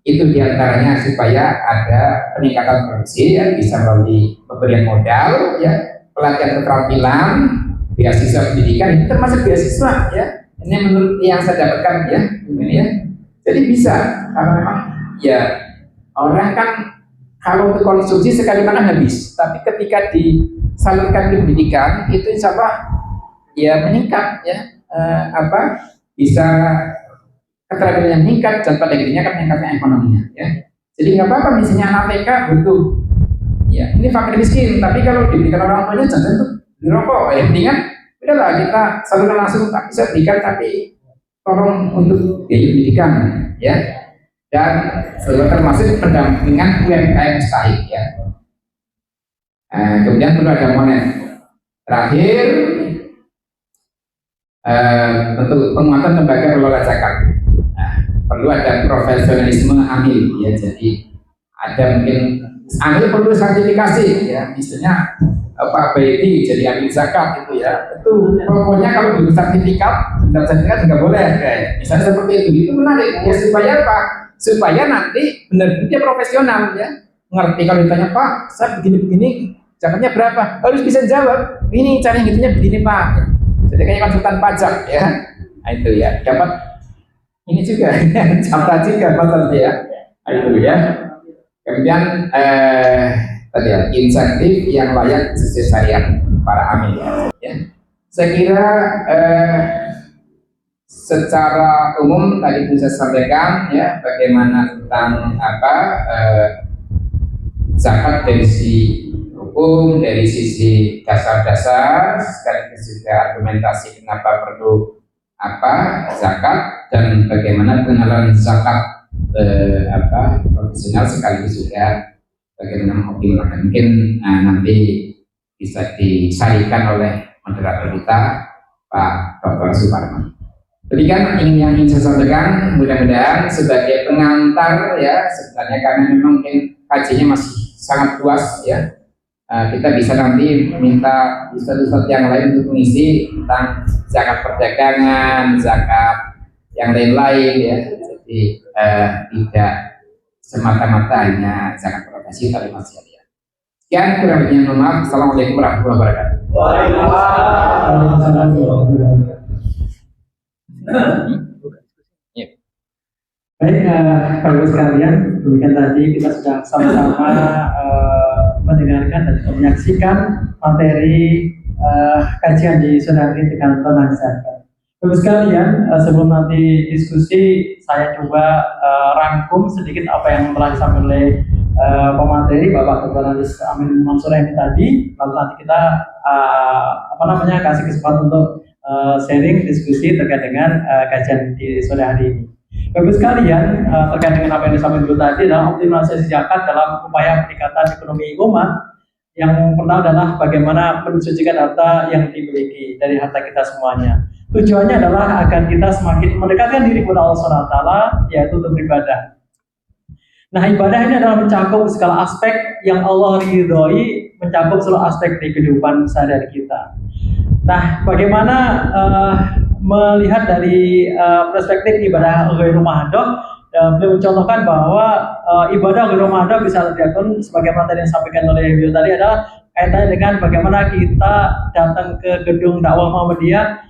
itu diantaranya supaya ada peningkatan produksi ya, bisa melalui pemberian modal ya, pelatihan keterampilan, beasiswa pendidikan, itu termasuk beasiswa ya. Ini menurut yang saya dapatkan ya, ini ya. Jadi bisa karena memang ya orang kan kalau untuk konsumsi sekali mana habis, tapi ketika disalurkan ke pendidikan itu insya Allah ya meningkat ya bisa keterampilannya meningkat dan pada akhirnya kan meningkatkan ekonominya ya. Jadi nggak apa-apa misalnya anak TK butuh ya ini fakir miskin, tapi kalau diberikan orang tuanya jangan tuh dirokok ya, mendingan udahlah kita salurkan langsung tak bisa berikan tapi tolong untuk biaya pendidikan ya. Dan termasuk pendampingan UMKM mustahik ya. Kemudian perlu ada monet. Terakhir untuk penguatan lembaga kelola zakat. Perlu ada profesionalisme amil ya. Jadi ada mungkin amil perlu sertifikasi ya. Misalnya Pak Baiti jadi amil zakat itu ya. Itu pokoknya kalau belum sertifikat nggak boleh kayak. Misalnya seperti itu menarik ya supaya apa? Supaya nanti benar-benar dia profesional ya, ngerti kalau ditanya Pak, saya begini-begini, zakatnya berapa? Harus bisa jawab. Ini cara yang gitunya begini Pak. Jadi kayak konsultan pajak ya. Nah, itu ya, dapat ini juga catat juga masalah ya. Nah, itu ya. Kemudian tadi ya, insentif yang layak sesuai syariat para amil ya. Saya kira secara umum tadi bisa sampaikan ya bagaimana tentang zakat dari sisi hukum, dari sisi dasar-dasar, sekaligus juga argumentasi kenapa perlu zakat dan bagaimana pengenalan zakat profesional sekaligus juga bagaimana mengoptimalkan. Mungkin nanti bisa disarikan oleh moderator kita Pak Dr. Suparman. Demikian yang ingin saya sampaikan, mudah-mudahan sebagai pengantar ya, sebenarnya karena memang mungkin kajiannya masih sangat luas ya, kita bisa nanti minta ustadz-ustadz yang lain untuk mengisi tentang zakat perdagangan, zakat yang lain-lain ya. Jadi tidak semata-mata hanya zakat produksi tapi masih ada. Sekian, kurang lebihnya mohon maaf. Assalamualaikum warahmatullahi wabarakatuh. Waalaikumsalam. Baik, Bapak sekalian, demikian tadi kita sudah sama-sama mendengarkan dan menyaksikan materi kajian di sore hari dengan tentang zakat. Bapak sekalian, sebelum nanti diskusi, saya coba rangkum sedikit apa yang telah disampaikan oleh pemateri Bapak Dr. Andes Amin Mansur ini tadi. Lalu nanti kita kasih kesempatan untuk sharing diskusi terkait dengan kajian di sore hari ini. Bapak sekalian, terkait dengan apa yang disampaikan dulu tadi adalah optimalisasi zakat dalam upaya peningkatan ekonomi umat. Yang pertama adalah bagaimana mensucikan harta yang dimiliki dari harta kita semuanya. Tujuannya adalah agar kita semakin mendekatkan diri kepada Allah SWT, yaitu untuk beribadah. Nah, ibadah ini adalah mencakup segala aspek yang Allah ridhoi, mencakup seluruh aspek di kehidupan sehari-hari kita. Nah, bagaimana melihat dari perspektif ibadah ghairu mahdoh, beliau mencontohkan bahwa ibadah ghairu mahdoh bisa dilakukan sebagaimana tadi yang disampaikan oleh beliau tadi adalah kaitannya dengan bagaimana kita datang ke gedung dakwah Muhammadiyah,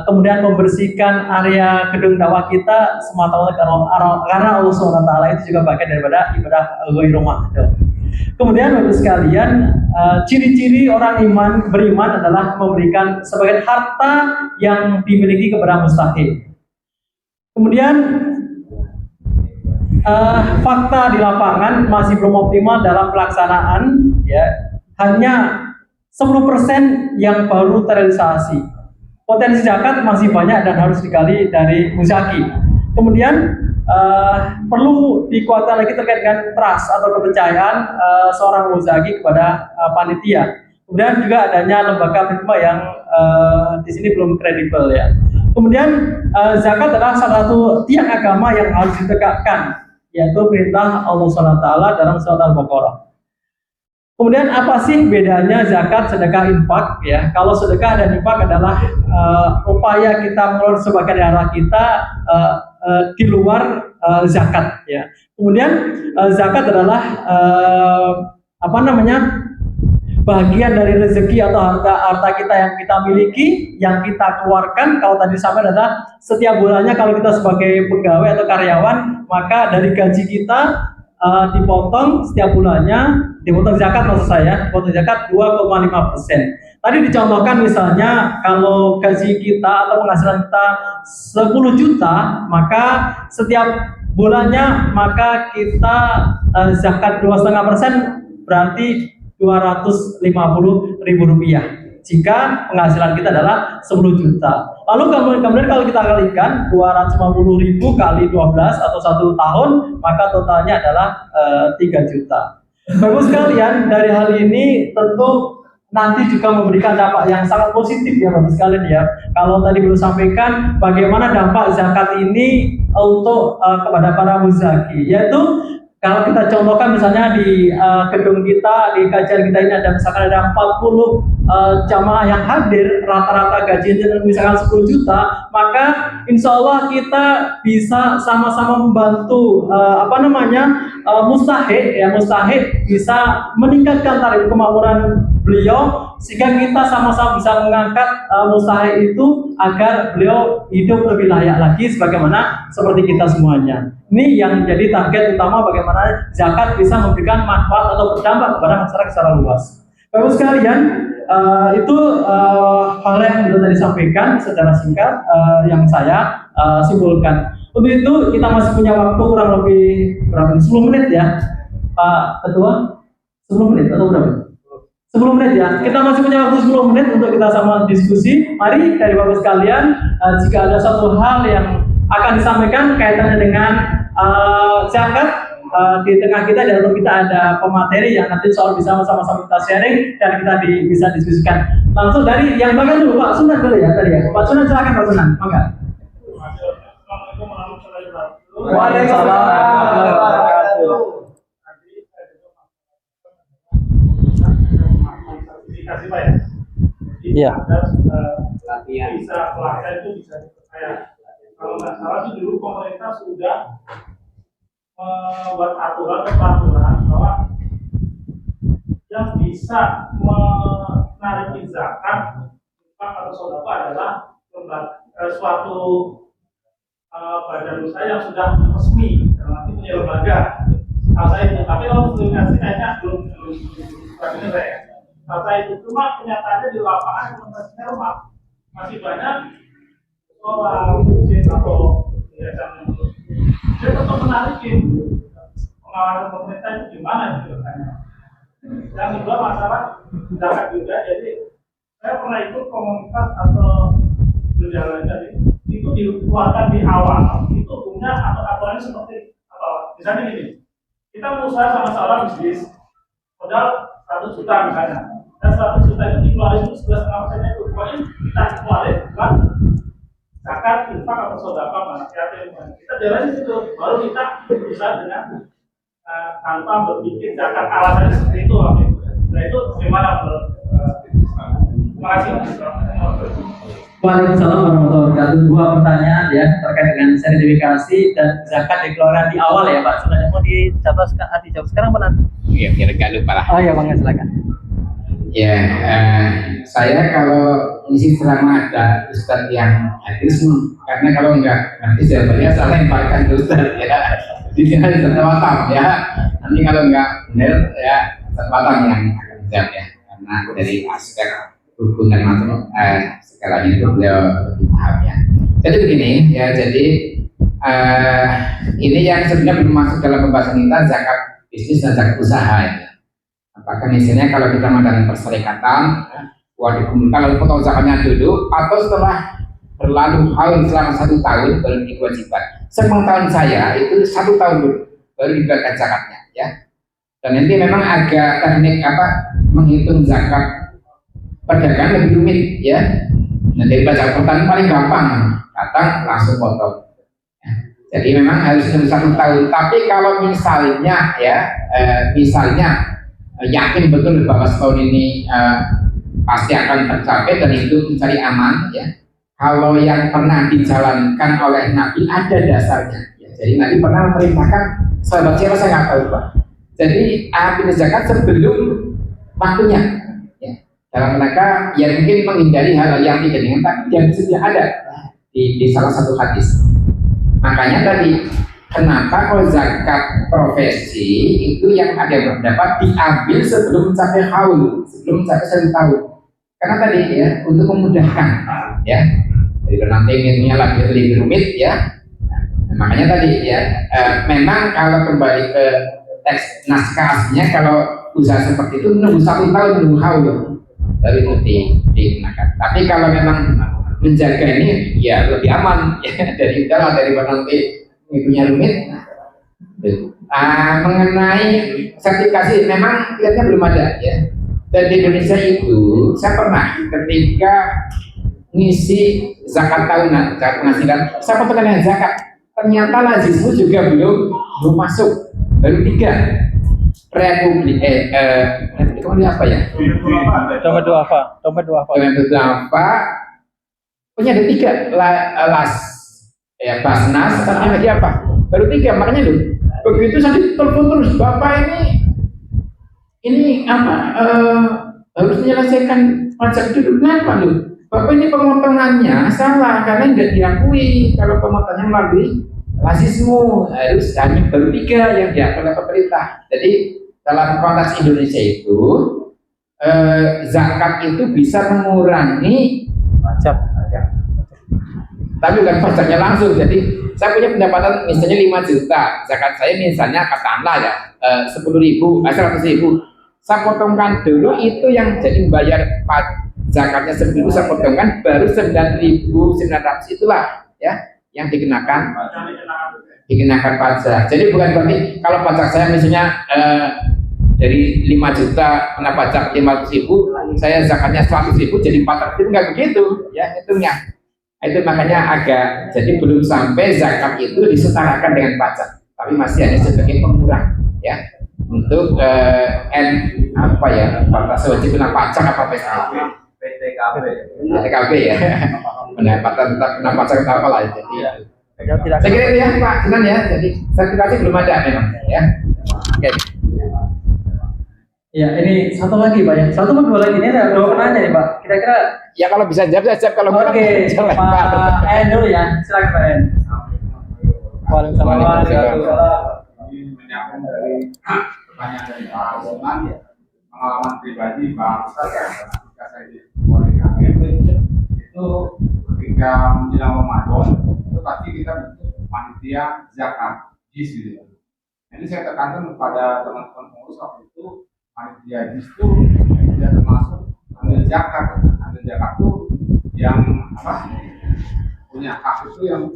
kemudian membersihkan area gedung dakwah kita semata-mata karena Allah SWT. Itu juga bagian daripada ibadah ghairu mahdoh. Kemudian Bapak sekalian, ciri-ciri orang beriman adalah memberikan sebagian harta yang dimiliki kepada mustahil. Kemudian fakta di lapangan masih belum optimal dalam pelaksanaan, ya, hanya 10% yang baru terrealisasi. Potensi zakat masih banyak dan harus digali dari muzaki. Kemudian perlu dikuatkan lagi terkait dengan trust atau kepercayaan seorang muzaki kepada panitia. Kemudian juga adanya lembaga prima yang di sini belum kredibel ya. Kemudian zakat adalah salah satu tiang agama yang harus ditegakkan, yaitu perintah Allah SWT dalam surat Al-Baqarah. Kemudian apa sih bedanya zakat, sedekah, infak? Ya, kalau sedekah dan infak adalah upaya kita mengeluarkan sebagian harta kita di luar zakat. Ya. Kemudian zakat adalah bagian dari rezeki atau harta kita yang kita miliki, yang kita keluarkan. Kalau tadi sampai adalah setiap bulannya kalau kita sebagai pegawai atau karyawan, maka dari gaji kita dipotong setiap bulannya, dipotong zakat maksud saya, dipotong zakat 2,5%. Tadi dicontohkan misalnya kalau gaji kita atau penghasilan kita 10 juta, maka setiap bulannya maka kita zakat 2,5% berarti 250.000 rupiah jika penghasilan kita adalah 10 juta. Lalu kemudian kalau kita kalikan 250.000 kali 12 atau 1 tahun, maka totalnya adalah 3 juta. Bagus sekalian, dari hal ini tentu nanti juga memberikan dampak yang sangat positif ya Bapak sekalian ya. Kalau tadi belum sampaikan bagaimana dampak zakat ini untuk kepada para muzaki, yaitu kalau kita contohkan misalnya di gedung kita, di kajian kita ini ada misalkan ada 40 jamaah yang hadir, rata-rata gajinya misalkan 10 juta, maka insya Allah kita bisa sama-sama membantu mustahik bisa meningkatkan tarif kemakmuran beliau, sehingga kita sama-sama bisa mengangkat mustahik itu agar beliau hidup lebih layak lagi sebagaimana seperti kita semuanya. Ini yang menjadi target utama, bagaimana zakat bisa memberikan manfaat atau berdampak kepada masyarakat secara luas. Bapak sekalian, itu hal yang sudah disampaikan secara singkat yang saya simpulkan. Untuk itu kita masih punya waktu kurang lebih 10 menit ya Pak Ketua, 10 menit atau berapa? 10 menit ya, kita masih punya waktu 10 menit untuk kita sama diskusi. Mari dari Bapak sekalian, jika ada satu hal yang akan disampaikan kaitannya dengan zakat, Di tengah kita, di dalam kita ada pemateri yang nanti soal bisa sama-sama kita sharing dan kita bisa diskusikan. Langsung dari yang bagian dulu, Pak Sunan dulu ya tadi ya. Pak Sunan silakan Pak Sunan, mangga. Waalaikumsalam warahmatullahi wabarakatuh. Kasih Pak ya. Iya. Latihan. Bisa pelatihan itu bisa dipercaya. Kalau nggak salah sih dulu pemerintah sudah membuat aturan atau peraturan bahwa yang bisa menarik zakat atau sedekah adalah suatu badan usaha yang sudah resmi, nanti punya lembaga. Saya itu, tapi kalau publikasi kayaknya belum benar ya. Saya itu cuma kenyataannya di lapangan implementasinya lemah. Masih banyak orang mungkin atau yayasan yang dia tetap menarikin pengawasan pemerintah itu gimana gitu kan. Yang kedua masalah zakat juga, jadi saya pernah ikut komunitas atau berjalan tadi itu dikeluarkan di awal itu punya atau aturannya seperti apa? Misalnya gini, kita mau usaha sama seorang bisnis modal 100 juta misalnya, dan 100 juta itu dikeluarin itu 11,5% itu, pokoknya kita keluarin buat zakat, infak atau sedekah mana kita jalanin itu, baru kita berusaha dengan tanpa berpikir zakat alasannya seperti itu. Nah itu gimana menurut? Terima kasih. Waalaikumsalam warahmatullahi wabarakatuh. Dua pertanyaan ya terkait dengan sertifikasi dan zakat dikeluarkan di awal ya Pak. Sudah mau dijawab sekarang apa nanti? Iya, biar gak lupa lah. Oh ya Bang, silakan. Ya, saya kalau isi selama ada Ustadz yang hadis, karena kalau enggak nanti jawabannya saya lemparkan ke Ustadz ya. Jadi jangan tertawatam ya. Nanti kalau enggak benar ya tertawatam yang akan menjawab ya. Karena dari aspek hukum dan macam segalanya itu beliau lebih paham ya. Jadi begini ya, jadi ini yang sebenarnya belum masuk dalam pembahasan kita, zakat bisnis dan zakat usaha ya. Apakah misalnya kalau kita mengadakan perserikatan, kalau potong zakatnya dulu atau setelah berlalu haul selama 1 tahun baru diwajibkan. Sepengetahuan saya itu 1 tahun dulu baru dikeluarkan zakatnya ya. Dan nanti memang agak teknik menghitung zakat pedagang lebih rumit ya. Nah dari zakat petani paling gampang, datang langsung potong. Jadi memang harus tunggu 1 tahun. Tapi kalau misalnya yakin betul bahwa setahun ini pasti akan tercapai dan itu mencari aman ya. Kalau yang pernah dijalankan oleh Nabi ada dasarnya ya. Jadi Nabi pernah memerintahkan sahabat siapa saya nggak tahu Pak. Jadi ambil zakat sebelum waktunya ya. Dalam rangka yang mungkin menghindari hal yang tidak diinginkan yang sudah ada di salah satu hadis. Makanya tadi kenapa kalau zakat profesi itu yang ada yang berpendapat diambil sebelum mencapai haul, sebelum mencapai 1 tahun. Karena tadi ya untuk memudahkan ya. Jadi nanti inginnya lebih rumit ya. Nah, makanya tadi ya memang kalau kembali ke teks naskah aslinya kalau usaha seperti itu menunggu 1 tahun menunggu haul baru itu dikenakan. Tapi kalau memang menjaga ini ya lebih aman ya daripada nanti punya rumit. Mengenai sertifikasi memang kelihatannya belum ada ya. Dan di Indonesia itu saya pernah ketika ngisi zakat tahunan, zakat penghasilan, saya potong dengan zakat. Ternyata lazismu juga belum masuk, baru 3. Republik apa ya? Dompet duafa. Punya ada 3 Basnas, satunya lagi apa? Baru 3, makanya loh. Begitu saya telepon terus, Bapak ini harus menyelesaikan pajak dulu. Kenapa loh? Bapak ini pemotongannya salah karena tidak diakui kalau pemotongannya melalui lazismu, harus hanya baru 3 yang diakui oleh pemerintah. Jadi dalam konteks Indonesia itu zakat itu bisa mengurangi pajak. Tapi bukan pajaknya langsung. Jadi saya punya pendapatan misalnya 5 juta, zakat saya misalnya katakanlah ya 10.000, 100.000. Saya potongkan dulu itu yang jadi membayar zakatnya 10.000 saya potongkan, baru 9.900 itulah ya yang dikenakan dikenakan pajak. Jadi bukan berarti kalau pajak saya misalnya dari 5 juta kena pajak 500.000, saya zakatnya 100.000 jadi 400.000, nggak begitu ya hitungnya. Itu makanya agak, jadi belum sampai zakat itu disetarakan dengan pajak, tapi masih hanya sebagai pengurang ya untuk apa ya, batas wajib kena pajak apa PTKB ya, pendapatan tetap kena pajak atau apa lah. Jadi saya kira itu ya Pak Jenan ya, jadi sertifikasi belum ada memang ya. Oke. Ya, ini satu lagi Pak ya. Satu atau dua lagi, ini ada dua penanya nih Pak. Kira-kira Ya kalau bisa jawab saya jawab, kalau oke, enggak Pak En dulu ya. Silakan Pak En. Waalaikumsalam. Ini menyambung dari pertanyaan dari Pak Osman, pengalaman pribadi Pak Ustaz ya, ketika saya di itu ketika menjelang Ramadan itu pasti kita bentuk panitia zakat jis gitu. Jadi saya tekankan kepada teman-teman pengurus waktu itu, panitia jis itu tidak termasuk ambil zakat. Ambil zakat itu yang apa? Punya hak itu yang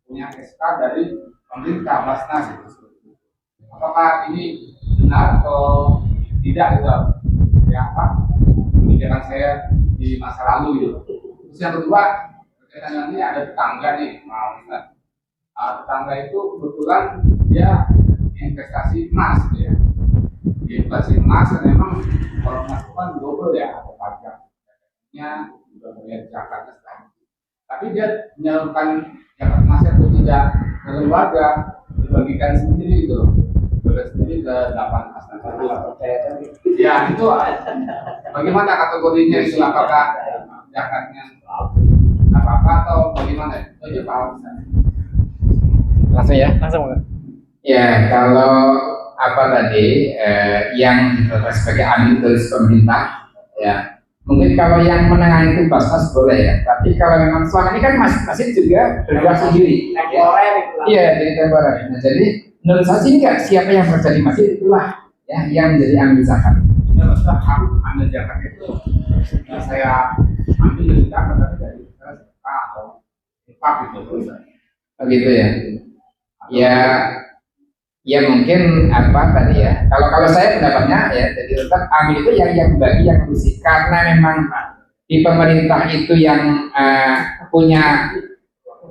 punya SK dari pemerintah Basnas itu. Apakah ini benar atau tidak gitu? Ya apa? Pemikiran saya di masa lalu gitu. Terus yang kedua, berkaitan dengan ini ada tetangga nih, tetangga itu kebetulan dia investasi emas gitu ya. Investasi emas dan memang kalau emas itu kan double ya, ada pajaknya juga bayar zakatnya setahun. Tapi dia menyalurkan zakat emasnya itu tidak ke lembaga, dibagikan sendiri gitu, dibagikan sendiri ke 8 emas. Ya itu bagaimana kategorinya itu, apakah zakatnya apa atau bagaimana? Itu aja Pak. Langsung ya. Langsung Pak. Ya, kalau apa tadi yang ditetapkan sebagai amil dari pemerintah, ya mungkin kalau yang menengah itu Basnas boleh ya. Tapi kalau memang selama ini kan masih juga bergerak sendiri. Iya, jadi temporer. Nah, jadi menurut saya sih enggak, siapa yang bekerja di masjid itulah ya yang menjadi amil zakat. Ya, maksudnya harus ambil zakat itu ya, saya ambil dari zakat tapi dari sedekah atau infak gitu. Begitu ya. Ya mungkin apa tadi ya. Kalau saya pendapatnya ya, jadi tetap ambil itu yang bagi yang mengisi, karena memang di pemerintah itu yang punya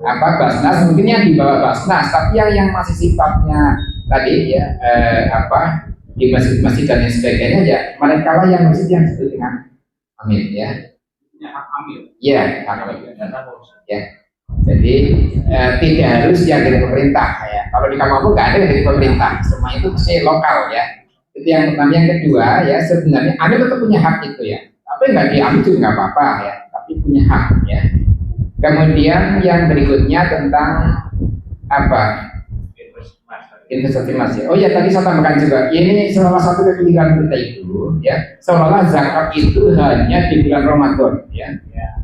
apa Basnas, mungkin yang di bawah Basnas, tapi yang masih sifatnya tadi ya apa di masjid-masjid dan lain sebagainya ya, mereka lah yang masjid yang disebut dengan amil ya. Punya hak ambil. Iya, hak amil. Ya. Jadi tidak harus yang dari pemerintah ya. Kalau di Kampung nggak ada yang dari pemerintah, semua itu mesti lokal ya. Itu yang pertama. Yang kedua ya, sebenarnya amil tetap punya hak itu ya. Tapi nggak diambil juga nggak apa-apa ya. Tapi punya hak ya. Kemudian yang berikutnya tentang apa? Investasi emas ya. Oh ya, tadi saya tambahkan juga. Ini salah satu kekeliruan kita itu ya. Seolah zakat itu hanya di bulan Ramadan ya.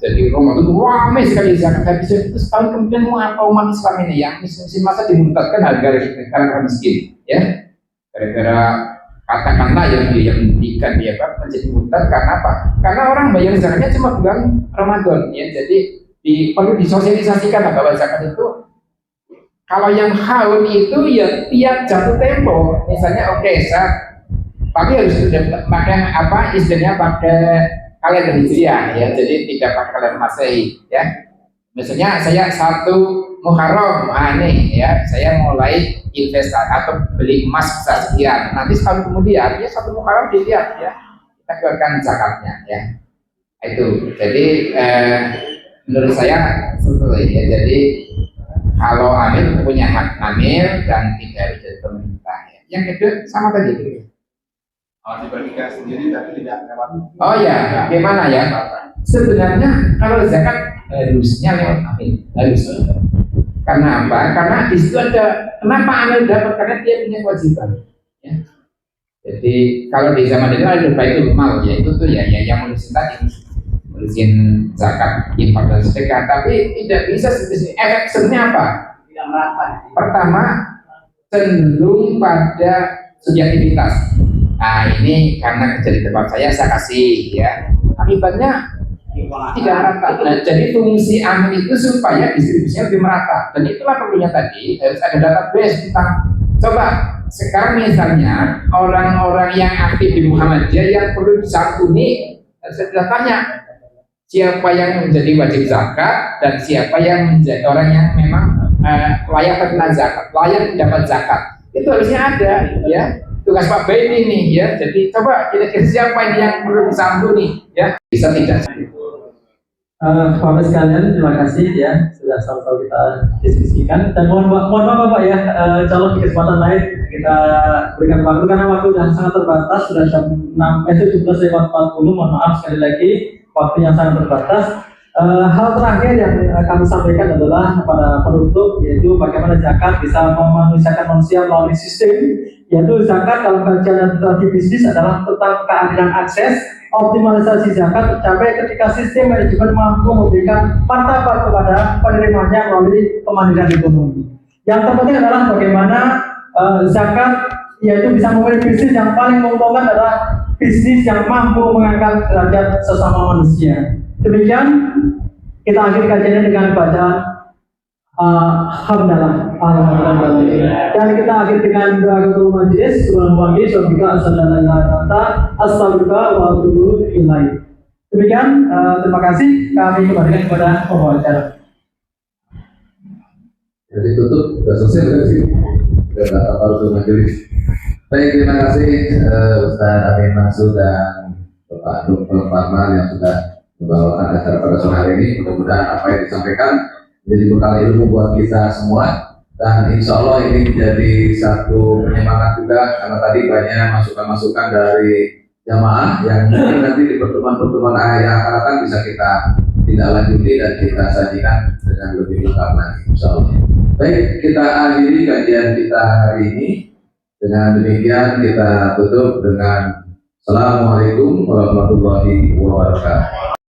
Jadi Ramadan ramai sekali zakat habis itu setahun kemudian mau apa umat Islam ini yang musim masa dimurtadkan harga miskin ya. Gara-gara katakanlah yang mendidikan dia apa menjadi murtad karena apa? Karena orang bayar zakatnya cuma bulan Ramadan ya. Jadi perlu disosialisasikan bahwa zakat itu kalau yang haul itu ya tiap jatuh tempo, misalnya oke, tapi harus sudah pakai apa istilahnya pakai kalender Hijriah ya, jadi tidak pakai kalender Masehi ya. Misalnya saya 1 Muharram, nih ya, saya mulai investasi atau beli emas sekian. Nanti setahun kemudian ya 1 Muharram dilihat ya, kita keluarkan zakatnya ya. Itu, jadi menurut saya sebetulnya ya, jadi kalau amil punya hak amil dan tidak harus dari pemerintah ya. Yang kedua sama tadi gitu. Dibagikan sendiri tapi tidak lewat. Oh ya, bagaimana ya? Sebenarnya kalau zakat harusnya lewat amil, harus. Karena apa? Karena di situ ada kenapa amil dapat, karena dia punya kewajiban. Ya. Jadi kalau di zaman itu ada baitul mal ya, itu tuh ya yang ngurusin tadi, ngurusin zakat, infak dan sedekah, tapi tidak bisa efek sebenarnya apa? Tidak merata. Pertama, cenderung pada subjektivitas. Nah ini karena kerja di tempat saya kasih ya. Akibatnya tidak rata. Nah, jadi fungsi amin itu supaya distribusinya lebih merata, dan itulah perlunya tadi harus ada database tentang. Coba sekarang misalnya orang-orang yang aktif di Muhammadiyah yang perlu disantuni, saya tanya siapa yang menjadi wajib zakat dan siapa yang menjadi orang yang memang layak terkena zakat, layak mendapat zakat. Itu harusnya ada, ya. Tugas Pak Beni nih, ya. Jadi coba kira-kira siapa ini yang perlu disantuni, ya. Bisa tidak? Bapak sekalian, terima kasih ya sudah sama-sama kita diskusikan, dan mohon maaf Bapak ya, kalau di kesempatan lain kita berikan waktu karena waktu yang sangat terbatas, sudah jam 17:40. Mohon maaf sekali lagi, waktu yang sangat terbatas. Hal terakhir yang kami sampaikan adalah pada penutup, yaitu bagaimana zakat bisa memanusiakan manusia melalui sistem, yaitu zakat dalam kajian dan strategi bisnis adalah tentang keadilan akses. Optimalisasi zakat tercapai ketika sistem manajemen mampu memberikan martabat kepada penerimanya melalui kemandirian ekonomi. Yang terpenting adalah bagaimana zakat yaitu bisa memilih bisnis yang paling menguntungkan adalah bisnis yang mampu mengangkat derajat sesama manusia. Demikian kita akhiri kajiannya dengan bacaan Alhamdulillah, alhamdulillah. Dan kita akhiri dengan doa ketua majelis. Subhanallah, astagfirullah wa atubu ilaih. Demikian, terima kasih. Kami kembalikan kepada pembawa. Jadi tutup, sudah selesai berarti. Sudah harus majelis. Baik, terima kasih Ustaz Amin Mansur dan Bapak Dr. Parman yang sudah membawakan acara pada sore hari ini. Mudah-mudahan apa yang disampaikan menjadi bekal ilmu buat kita semua, dan insya Allah ini menjadi satu penyemangat juga karena tadi banyak masukan-masukan dari jamaah yang mungkin nanti di pertemuan-pertemuan yang akan datang bisa kita tindak lanjuti dan kita sajikan dengan lebih lengkap lagi insya Allah. Baik, kita akhiri kajian kita hari ini. Dengan demikian kita tutup dengan Assalamualaikum warahmatullahi wabarakatuh.